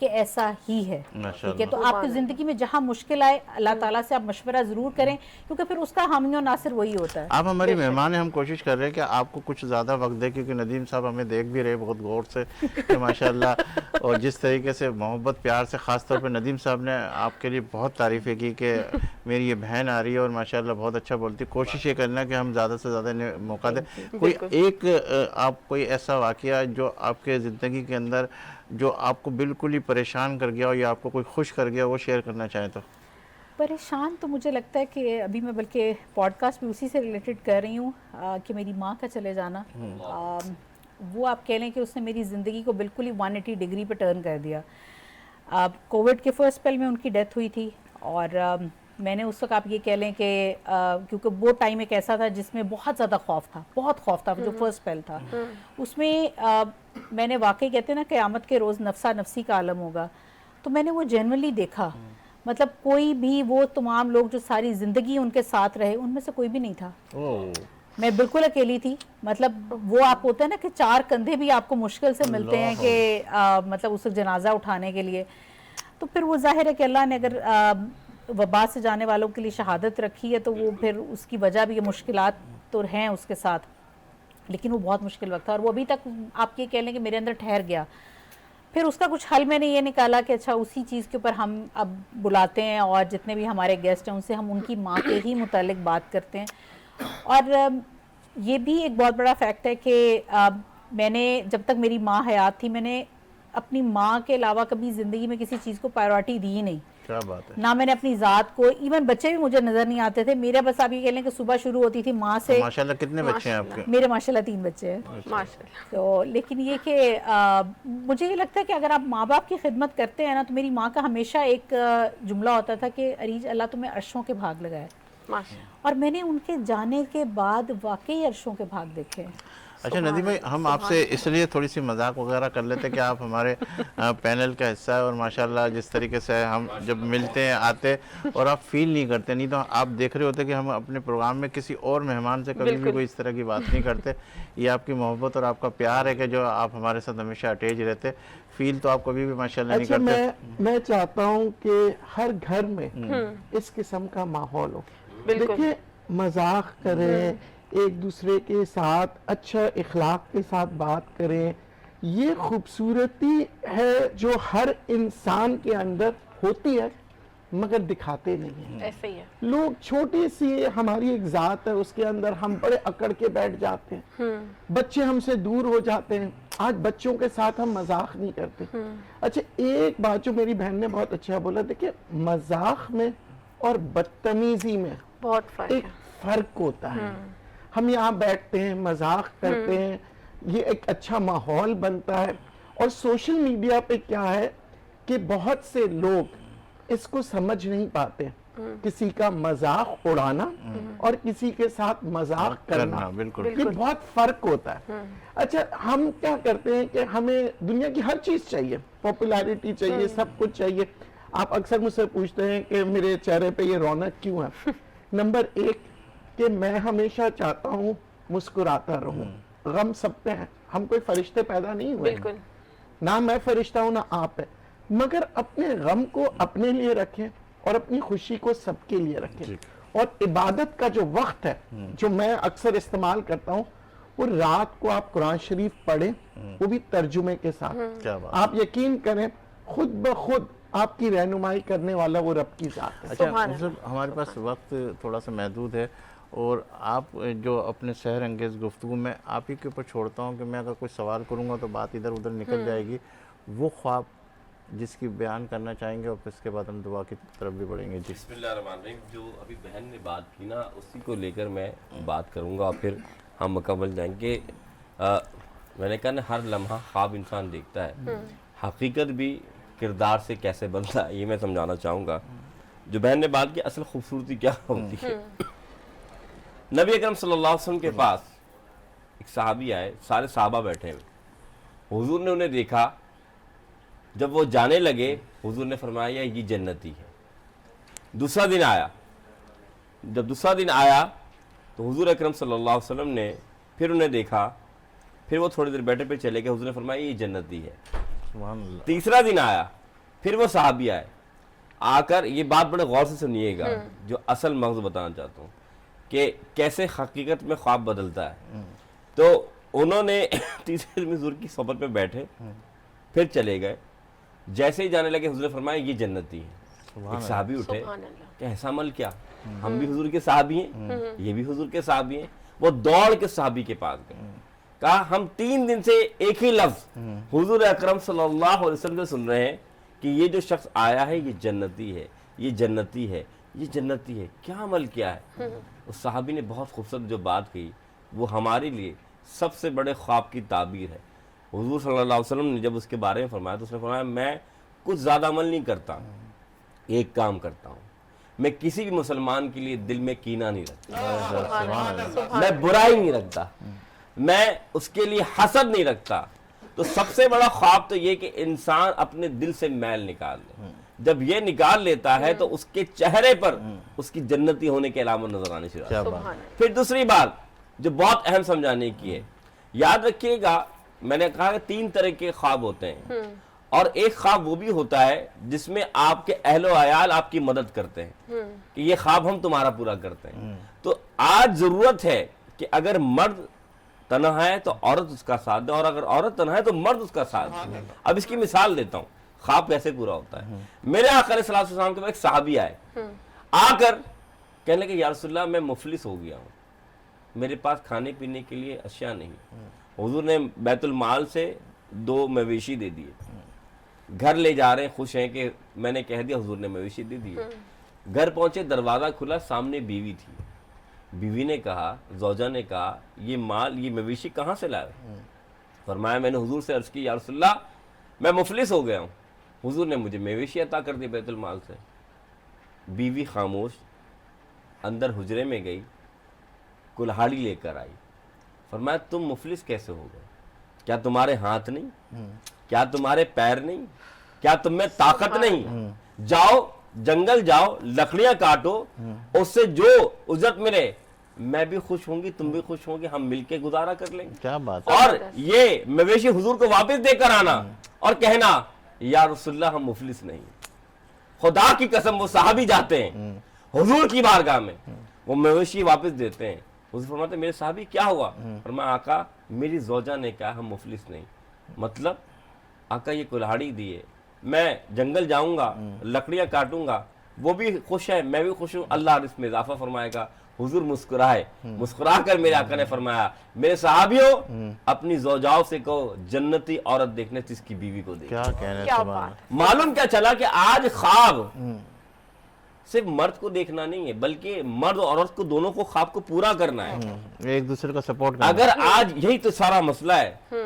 کہ ایسا ہی ہے. ماشاء ٹھیک ہے, تو آپ کی زندگی میں جہاں مشکل آئے اللہ تعالیٰ سے آپ مشورہ ضرور کریں, کیونکہ پھر اس کا حامی و ناصر وہی ہوتا ہے. آپ ہماری مہمان ہیں, ہم کوشش کر رہے ہیں کہ آپ کو کچھ زیادہ وقت دیں, کیونکہ ندیم صاحب ہمیں دیکھ بھی رہے بہت غور سے کہ ماشاءاللہ, اور جس طریقے سے محبت پیار سے, خاص طور پہ ندیم صاحب نے آپ کے لیے بہت تعریفیں کی کہ میری یہ بہن آ رہی ہے اور ماشاءاللہ بہت اچھا بولتی. کوشش یہ کرنا کہ ہم زیادہ سے زیادہ انہیں موقع دیں. کوئی ایک آپ کوئی ایسا واقعہ جو آپ کے زندگی کے اندر جو آپ کو بالکل ہی پریشان کر گیا ہو یا آپ کو کوئی خوش کر گیا, وہ شیئر کرنا چاہیں تو؟ پریشان تو مجھے لگتا ہے کہ ابھی میں بلکہ پوڈ کاسٹ بھی اسی سے ریلیٹڈ کر رہی ہوں کہ میری ماں کا چلے جانا, وہ آپ کہہ لیں کہ اس نے میری زندگی کو بالکل ہی 180 ڈگری پہ ٹرن کر دیا. کووڈ کے فرسٹ اسپیل میں ان کی ڈیتھ ہوئی تھی, اور میں نے اس وقت آپ یہ کہہ لیں کہ کیونکہ وہ ٹائم ایک ایسا تھا جس میں بہت زیادہ خوف تھا, بہت خوف تھا, جو فرسٹ اسپیل تھا اس میں میں نے واقعی کہتے ہیں نا قیامت کے روز نفسا نفسی کا عالم ہوگا, تو میں نے وہ جنرلی دیکھا. مطلب کوئی بھی, وہ تمام لوگ جو ساری زندگی ان کے ساتھ رہے ان میں سے کوئی بھی نہیں تھا. میں بالکل اکیلی تھی. مطلب وہ آپ ہوتا ہے نا کہ 4 کندھے بھی آپ کو مشکل سے ملتے ہیں کہ مطلب اس جنازہ اٹھانے کے لیے. تو پھر وہ ظاہر ہے کہ اللہ نے اگر وبا سے جانے والوں کے لیے شہادت رکھی ہے تو وہ پھر اس کی وجہ بھی, مشکلات تو ہیں اس کے ساتھ, لیکن وہ بہت مشکل وقت تھا, اور وہ ابھی تک آپ یہ کہہ لیں کہ میرے اندر ٹھہر گیا. پھر اس کا کچھ حل میں نے یہ نکالا کہ اچھا اسی چیز کے اوپر ہم اب بلاتے ہیں, اور جتنے بھی ہمارے گیسٹ ہیں ان سے ہم ان کی ماں کے ہی متعلق بات کرتے ہیں. اور یہ بھی ایک بہت بڑا فیکٹ ہے کہ میں نے جب تک میری ماں حیات تھی, میں نے اپنی ماں کے علاوہ کبھی زندگی میں کسی چیز کو پرائیورٹی دی ہی نہیں. کیا بات ہے. نہ میں نے اپنی ذات کو, ایون بچے بھی مجھے نظر نہیں آتے تھے میرے. بس آپ یہ کہہ لیں کہ صبح شروع ہوتی تھی ماں سے. ماشاءاللہ کتنے بچے ہیں آپ کے؟ میرے ماشاءاللہ 3 بچے ہیں. ماشاءاللہ. تو لیکن یہ کہ مجھے یہ لگتا ہے کہ اگر آپ ماں باپ کی خدمت کرتے ہیں نا, تو میری ماں کا ہمیشہ ایک جملہ ہوتا تھا کہ اریج اللہ تمہیں عرشوں کے بھاگ لگائے. اور میں نے ان کے جانے کے بعد واقعی عرشوں کے بھاگ دیکھے. اچھا ندیم بھائی, ہم آپ سے اس لیے تھوڑی سی مذاق وغیرہ کر لیتے کہ آپ ہمارے پینل کا حصہ ہے, اور ماشاءاللہ جس طریقے سے ہم جب ملتے ہیں آتے اور آپ فیل نہیں کرتے, نہیں تو آپ دیکھ رہے ہوتے کہ ہم اپنے پروگرام میں کسی اور مہمان سے کبھی بھی کوئی اس طرح کی بات نہیں کرتے. یہ آپ کی محبت اور آپ کا پیار ہے کہ جو آپ ہمارے ساتھ ہمیشہ اٹیچ رہتے. فیل تو آپ کبھی بھی ماشاءاللہ نہیں کرتے. میں چاہتا ہوں کہ ہر گھر میں اس قسم کا ماحول ہو. دیکھیں, مذاق کریں, ایک دوسرے کے ساتھ اچھا اخلاق کے ساتھ بات کریں, یہ خوبصورتی ہے جو ہر انسان کے اندر ہوتی ہے مگر دکھاتے نہیں ہیں. ایسے ہی ہے. لوگ چھوٹی سی ہماری ایک ذات ہے, اس کے اندر ہم بڑے اکڑ کے بیٹھ جاتے ہیں, بچے ہم سے دور ہو جاتے ہیں. آج بچوں کے ساتھ ہم مذاق نہیں کرتے. اچھا ایک بات جو میری بہن نے بہت اچھا بولا, دیکھیں مذاق میں اور بدتمیزی میں بہت فرق ایک فرق ہوتا ہے. ہم یہاں بیٹھتے ہیں, مذاق کرتے ہیں, یہ ایک اچھا ماحول بنتا ہے. اور سوشل میڈیا پہ کیا ہے کہ بہت سے لوگ اس کو سمجھ نہیں پاتے, کسی کا مذاق اڑانا اور کسی کے ساتھ مذاق کرنا, بالکل یہ بہت فرق ہوتا ہے. اچھا ہم کیا کرتے ہیں کہ ہمیں دنیا کی ہر چیز چاہیے, پاپولیرٹی چاہیے, سب کچھ چاہیے. آپ اکثر مجھ سے پوچھتے ہیں کہ میرے چہرے پہ یہ رونق کیوں ہے. نمبر 1 کہ میں ہمیشہ چاہتا ہوں مسکراتا رہوں. غم سب پہ ہیں, ہم کوئی فرشتے پیدا نہیں ہوئے, نہ میں فرشتہ ہوں نہ آپ ہے, مگر اپنے غم کو اپنے لیے رکھیں اور اپنی خوشی کو سب کے لیے رکھیں. اور عبادت کا جو وقت ہے جو میں اکثر استعمال کرتا ہوں, وہ رات کو آپ قرآن شریف پڑھیں, وہ بھی ترجمے کے ساتھ. آپ یقین کریں خود بخود آپ کی رہنمائی کرنے والا وہ رب کی ذات ہے. اچھا ہمارے پاس وقت تھوڑا سا محدود ہے, اور آپ جو اپنے سحر انگیز گفتگو میں آپ ہی کے اوپر چھوڑتا ہوں کہ میں اگر کوئی سوال کروں گا تو بات ادھر ادھر نکل جائے گی. وہ خواب جس کی بیان کرنا چاہیں گے, اور پھر اس کے بعد ہم دعا کی طرف بھی بڑھیں گے. جی بسم اللہ الرحمن الرحیم. جو ابھی بہن نے بات کی نا, اسی کو لے کر میں بات کروں گا اور پھر ہم مکمل جائیں گے. میں نے کہا نا ہر لمحہ خواب انسان دیکھتا ہے, حقیقت بھی کردار سے کیسے بنتا ہے یہ میں سمجھانا چاہوں گا. جو بہن نے بات کی اصل خوبصورتی کیا ہوتی ہے. نبی اکرم صلی اللہ علیہ وسلم کے پاس ایک صحابی آئے, سارے صحابہ بیٹھے ہیں. حضور نے انہیں دیکھا, جب وہ جانے لگے حضور نے فرمایا یہ جنتی ہے. دوسرا دن آیا, جب دوسرا دن آیا تو حضور اکرم صلی اللہ علیہ وسلم نے پھر انہیں دیکھا, پھر وہ تھوڑی دیر بیٹھے پھر چلے گئے. حضور نے فرمایا یہ جنتی ہے. سبحان اللہ. تیسرا دن آیا, پھر وہ صحابی آئے، آ کر یہ بات بڑے غور سے سنیے گا، جو اصل مغز بتانا چاہتا ہوں کہ کیسے حقیقت میں خواب بدلتا ہے. تو انہوں نے تیسرے دن حضور کی صحبت میں بیٹھے، پھر چلے گئے. جیسے ہی جانے لگے حضور نے فرمایا یہ جنتی ہے. ایک صحابی اٹھے کہ ایسا عمل کیا، ہم بھی حضور کے صحابی ہیں، یہ بھی حضور کے صحابی ہیں. وہ دوڑ کے صحابی کے پاس گئے، کہا ہم 3 دن سے ایک ہی لفظ حضور اکرم صلی اللہ علیہ وسلم سے سن رہے ہیں کہ یہ جو شخص آیا ہے یہ جنتی ہے، یہ جنتی ہے، یہ جنتی ہے، کیا عمل کیا ہے؟ اس صحابی نے بہت خوبصورت جو بات کہی، وہ ہمارے لیے سب سے بڑے خواب کی تعبیر ہے. حضور صلی اللہ علیہ وسلم نے جب اس کے بارے میں فرمایا تو اس نے فرمایا میں کچھ زیادہ عمل نہیں کرتا، ایک کام کرتا ہوں، میں کسی بھی مسلمان کے لیے دل میں کینہ نہیں رکھتا، میں برائی نہیں رکھتا، میں اس کے لیے حسد نہیں رکھتا. تو سب سے بڑا خواب تو یہ کہ انسان اپنے دل سے میل نکال لے. جب یہ نکال لیتا ہے تو اس کے چہرے پر اس کی جنتی ہونے کے علامت نظر آنے شروع ہوتی ہے. پھر دوسری بات جو بہت اہم سمجھانے کی ہے، یاد رکھیے گا میں نے کہا کہ 3 طرح کے خواب ہوتے ہیں، اور ایک خواب وہ بھی ہوتا ہے جس میں آپ کے اہل و عیال آپ کی مدد کرتے ہیں کہ یہ خواب ہم تمہارا پورا کرتے ہیں. تو آج ضرورت ہے کہ اگر مرد تنہا ہے تو عورت اس کا ساتھ دے، اور اگر عورت تنہا ہے تو مرد اس کا ساتھ دے. اب اس کی مثال دیتا ہوں خواب کیسے پورا ہوتا ہے. میرے آقا علیہ الصلوۃ والسلام کے پاس ایک صحابی آئے، آ کر کہنے لگے یا رسول اللہ میں مفلس ہو گیا ہوں، میرے پاس کھانے پینے کے لیے اشیاء نہیں. حضور نے بیت المال سے 2 مویشی دے دیے، گھر لے جا رہے ہیں، خوش ہیں کہ میں نے کہہ دیا حضور نے مویشی دے دیے. گھر پہنچے، دروازہ کھلا، سامنے بیوی تھی. بیوی نے کہا، زوجہ نے کہا یہ مال، یہ مویشی کہاں سے لائے؟ فرمایا میں نے حضور سے عرض کی یا رسول اللہ میں مفلس ہو گیا ہوں، حضور نے مجھے مویشی عطا کر دی بیت المال سے. بیوی خاموش اندر حجرے میں گئی، کلہاڑی لے کر آئی. فرمایا تم مفلس کیسے ہو گئے؟ کیا تمہارے ہاتھ نہیں؟ کیا تمہارے پیر نہیں؟ کیا تم میں طاقت نہیں؟ جاؤ جنگل جاؤ، لکڑیاں کاٹو، اس سے جو اجرت ملے میں بھی خوش ہوں گی، تم بھی خوش ہوں گی، ہم مل کے گزارا کر لیں گے. کیا بات اور یہ مویشی حضور کو واپس دے کر آنا اور کہنا یا رسول اللہ ہم مفلس نہیں. خدا کی قسم وہ صحابی جاتے ہیں حضور کی بارگاہ میں، وہ مویشی واپس دیتے ہیں. حضور فرماتے ہیں میرے صحابی کیا ہوا؟ فرمایا آقا میری زوجہ نے کہا ہم مفلس نہیں. مطلب آقا یہ کلہاڑی دیے، میں جنگل جاؤں گا، لکڑیاں کاٹوں گا، وہ بھی خوش ہے، میں بھی خوش ہوں، اللہ رزق میں اضافہ فرمائے گا. حضور مسکرائے، مسکرا کر میرے آقا نے فرمایا میرے صحابیوں اپنی زوجاؤں سے کہو جنتی عورت دیکھنے جس کی بیوی کو دیکھنے. کیا کہنے سبحان اللہ. معلوم کیا چلا کہ آج خواب صرف مرد کو دیکھنا نہیں ہے، بلکہ مرد اور عورت کو دونوں کو خواب کو پورا کرنا ہے، ایک دوسرے کو سپورٹ کرنا. اگر آج یہی تو سارا مسئلہ ہے.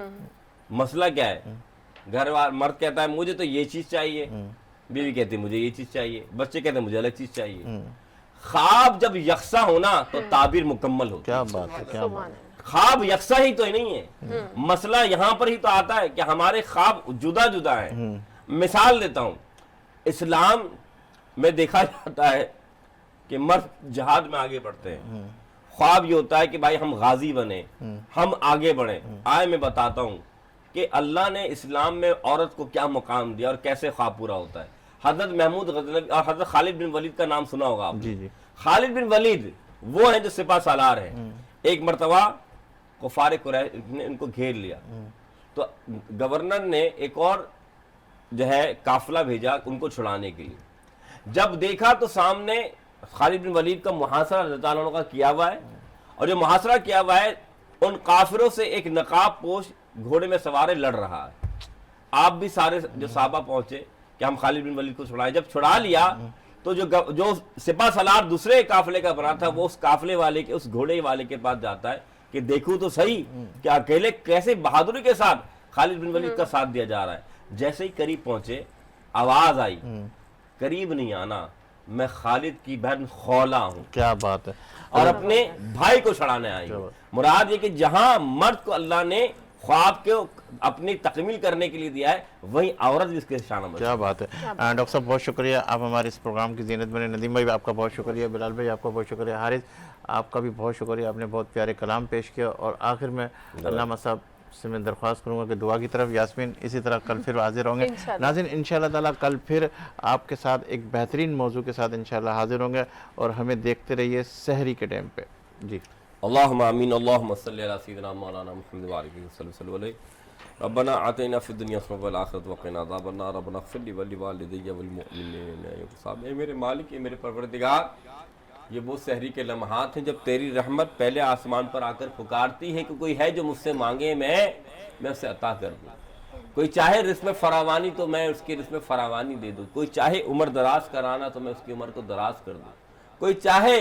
مسئلہ کیا ہے؟ گھر والے مرد کہتا ہے مجھے تو یہ چیز چاہیے، بیوی کہتی ہے مجھے یہ چیز چاہیے، بچے کہتے ہیں مجھے الگ چیز چاہیے. خواب جب یکساں ہونا تو تعبیر مکمل ہوتی ہے. کیا بات ہے، کیا بات ہے. خواب یکساں ہی تو نہیں ہے، مسئلہ یہاں پر ہی تو آتا ہے کہ ہمارے خواب جدا جدا ہیں. مثال دیتا ہوں، اسلام میں دیکھا جاتا ہے کہ مرد جہاد میں آگے بڑھتے ہیں، خواب یہ ہوتا ہے کہ بھائی ہم غازی بنیں، ہم آگے بڑھیں. آئے میں بتاتا ہوں کہ اللہ نے اسلام میں عورت کو کیا مقام دیا اور کیسے خواب پورا ہوتا ہے. حضرت محمود غزنوی اور حضرت خالد بن ولید کا نام سنا ہوگا آپ نے. جی جی. خالد بن ولید وہ ہیں جو سپاہ سالار ہیں. ایک مرتبہ کفار قریش نے ان کو گھیر لیا تو گورنر نے ایک اور جو ہے قافلہ بھیجا ان کو چھڑانے کے لیے. جب دیکھا تو سامنے خالد بن ولید کا محاصرہ رضی اللہ عنہ کا کیا ہوا ہے، اور جو محاصرہ کیا ہوا ہے ان کافروں سے ایک نقاب پوش گھوڑے میں سوارے لڑ رہا ہے. آپ بھی سارے جو صحابہ پہنچے کہ ہم خالد بن ولید کو چھڑائیں. جب چھڑا لیا تو جو سپاہ سالار دوسرے قافلے کا بنا تھا وہ اس قافلے والے کے، اس گھوڑے والے کے پاس جاتا ہے کہ دیکھو تو صحیح کہ اکیلے کیسے بہادری کے ساتھ خالد بن ولید کا ساتھ دیا جا رہا ہے. جیسے ہی قریب پہنچے آواز آئی قریب نہیں آنا، میں خالد کی بہن خولا ہوں. کیا بات ہے. اور اپنے بھائی کو چھڑانے آئی. مراد یہ کہ جہاں مرد کو اللہ نے خواب کے اپنی تکمیل کرنے کے لیے دیا ہے وہیں عورت بھی اس کے شان میں. کیا بات ہے. ڈاکٹر صاحب بہت شکریہ، آپ ہمارے اس پروگرام کی زینت بنے. ندیم بھائی آپ کا بہت شکریہ، بلال بھائی آپ کا بہت شکریہ، حارث آپ کا بھی بہت شکریہ، آپ نے بہت پیارے کلام پیش کیا. اور آخر میں علامہ صاحب سے میں درخواست کروں گا کہ دعا کی طرف یاسمین اسی طرح کل پھر حاضر ہوں گے. انشاءاللہ. ناظرین انشاءاللہ تعالیٰ کل پھر آپ کے ساتھ ایک بہترین موضوع کے ساتھ انشاءاللہ حاضر ہوں گے اور ہمیں دیکھتے رہیے سحری کے ٹائم پہ. جی اللہم آمین. اللہم صلی علی سیدنا مولانا محمد وعلیہ وسلم علیہ. ربنا آتینا فی الدنیا حسنۃ وفی الآخرۃ وقنا عذاب النار. ربنا اغفر لی ولوالدی والمؤمنین یوم الحساب. اے میرے مالک، اے میرے پروردگار، یہ وہ سحری کے لمحات ہیں جب تیری رحمت پہلے آسمان پر آ کر پکارتی ہے کہ کوئی ہے جو مجھ سے مانگے میں اسے عطا کر دوں. کوئی چاہے رزق میں فراوانی تو میں اس کی رزق میں فراوانی دے دوں. کوئی چاہے عمر دراز کرانا تو میں اس کی عمر کو دراز کر دوں. کوئی چاہے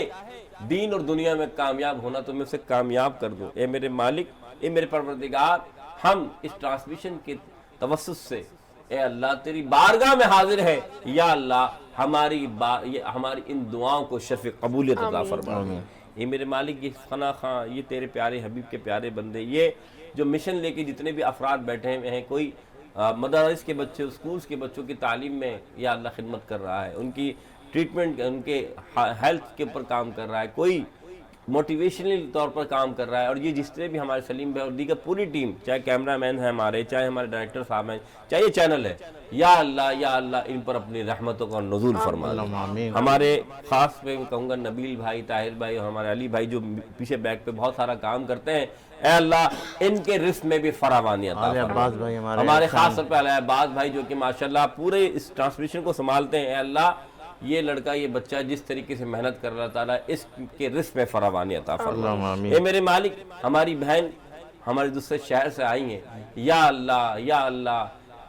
دین اور دنیا میں کامیاب ہونا تو میں اسے کامیاب کر دوں. اے میرے مالک، اے میرے پروردگار، ہم اس ٹرانسمیشن کے توسط سے اے اللہ تیری بارگاہ میں حاضر ہے. یا اللہ ہماری ان دعاؤں کو شرف قبولیت عطا فرما. یہ میرے مالک، یہ فنا خاں، یہ تیرے پیارے حبیب کے پیارے بندے، یہ جو مشن لے کے جتنے بھی افراد بیٹھے ہوئے ہیں، کوئی مدارس کے بچے، اسکولز کے بچوں کی تعلیم میں یا اللہ خدمت کر رہا ہے، ان کی ٹریٹمنٹ، ان کے ہیلتھ کے اوپر کام کر رہا ہے، کوئی موٹیویشنل طور پر کام کر رہا ہے، اور یہ جس طرح بھی ہمارے سلیم بھائی اور دیگر پوری ٹیم، چاہے کیمرہ مین ہیں ہمارے، چاہے ہمارے ڈائریکٹر صاحب ہیں، چاہے یہ چینل ہے، یا اللہ ان پر اپنی رحمتوں کا نزول فرما دے. ہمارے خاص پہ کہوں گا نبیل بھائی، طاہر بھائی اور ہمارے علی بھائی جو پیچھے بیک پہ بہت سارا کام کرتے ہیں، اے اللہ ان کے رزق میں بھی فراوانی عطا فرما. ہمارے خاص طور پہ علی عباس بھائی جو کہ ماشاءاللہ پورے اس ٹرانسمیشن کو سنبھالتے ہیں. اے اللہ یہ لڑکا، یہ بچہ جس طریقے سے محنت کر رہا تعالیٰ اس کے رزق میں فراوانی عطا فرما. اے میرے مالک، ہماری بہن ہمارے دوسرے شہر سے آئی ہیں، یا اللہ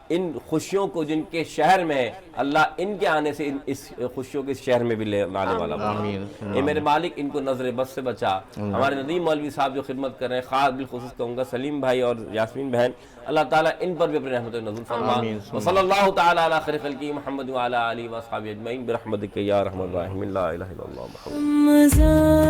ان خوشیوں کو جن کے شہر میں ہے، اللہ ان کے آنے سے اس خوشیوں کے شہر میں بھی لے آنے والا بنا. اے میرے مالک، ان کو نظر بد سے بچا. ہمارے ندیم مولوی صاحب جو خدمت کر رہے ہیں، خاص بالخصوص کہوں گا سلیم بھائی اور یاسمین بہن، اللہ تعالیٰ ان پر بھی اپنی رحمت نزول فرما. وصلی اللہ تعالیٰ علی خیر خلقہ محمد وعلی آلہ واصحابہ اجمعین برحمتک یا ارحم الراحمین. لا الہ الا اللہ محمد. رمضان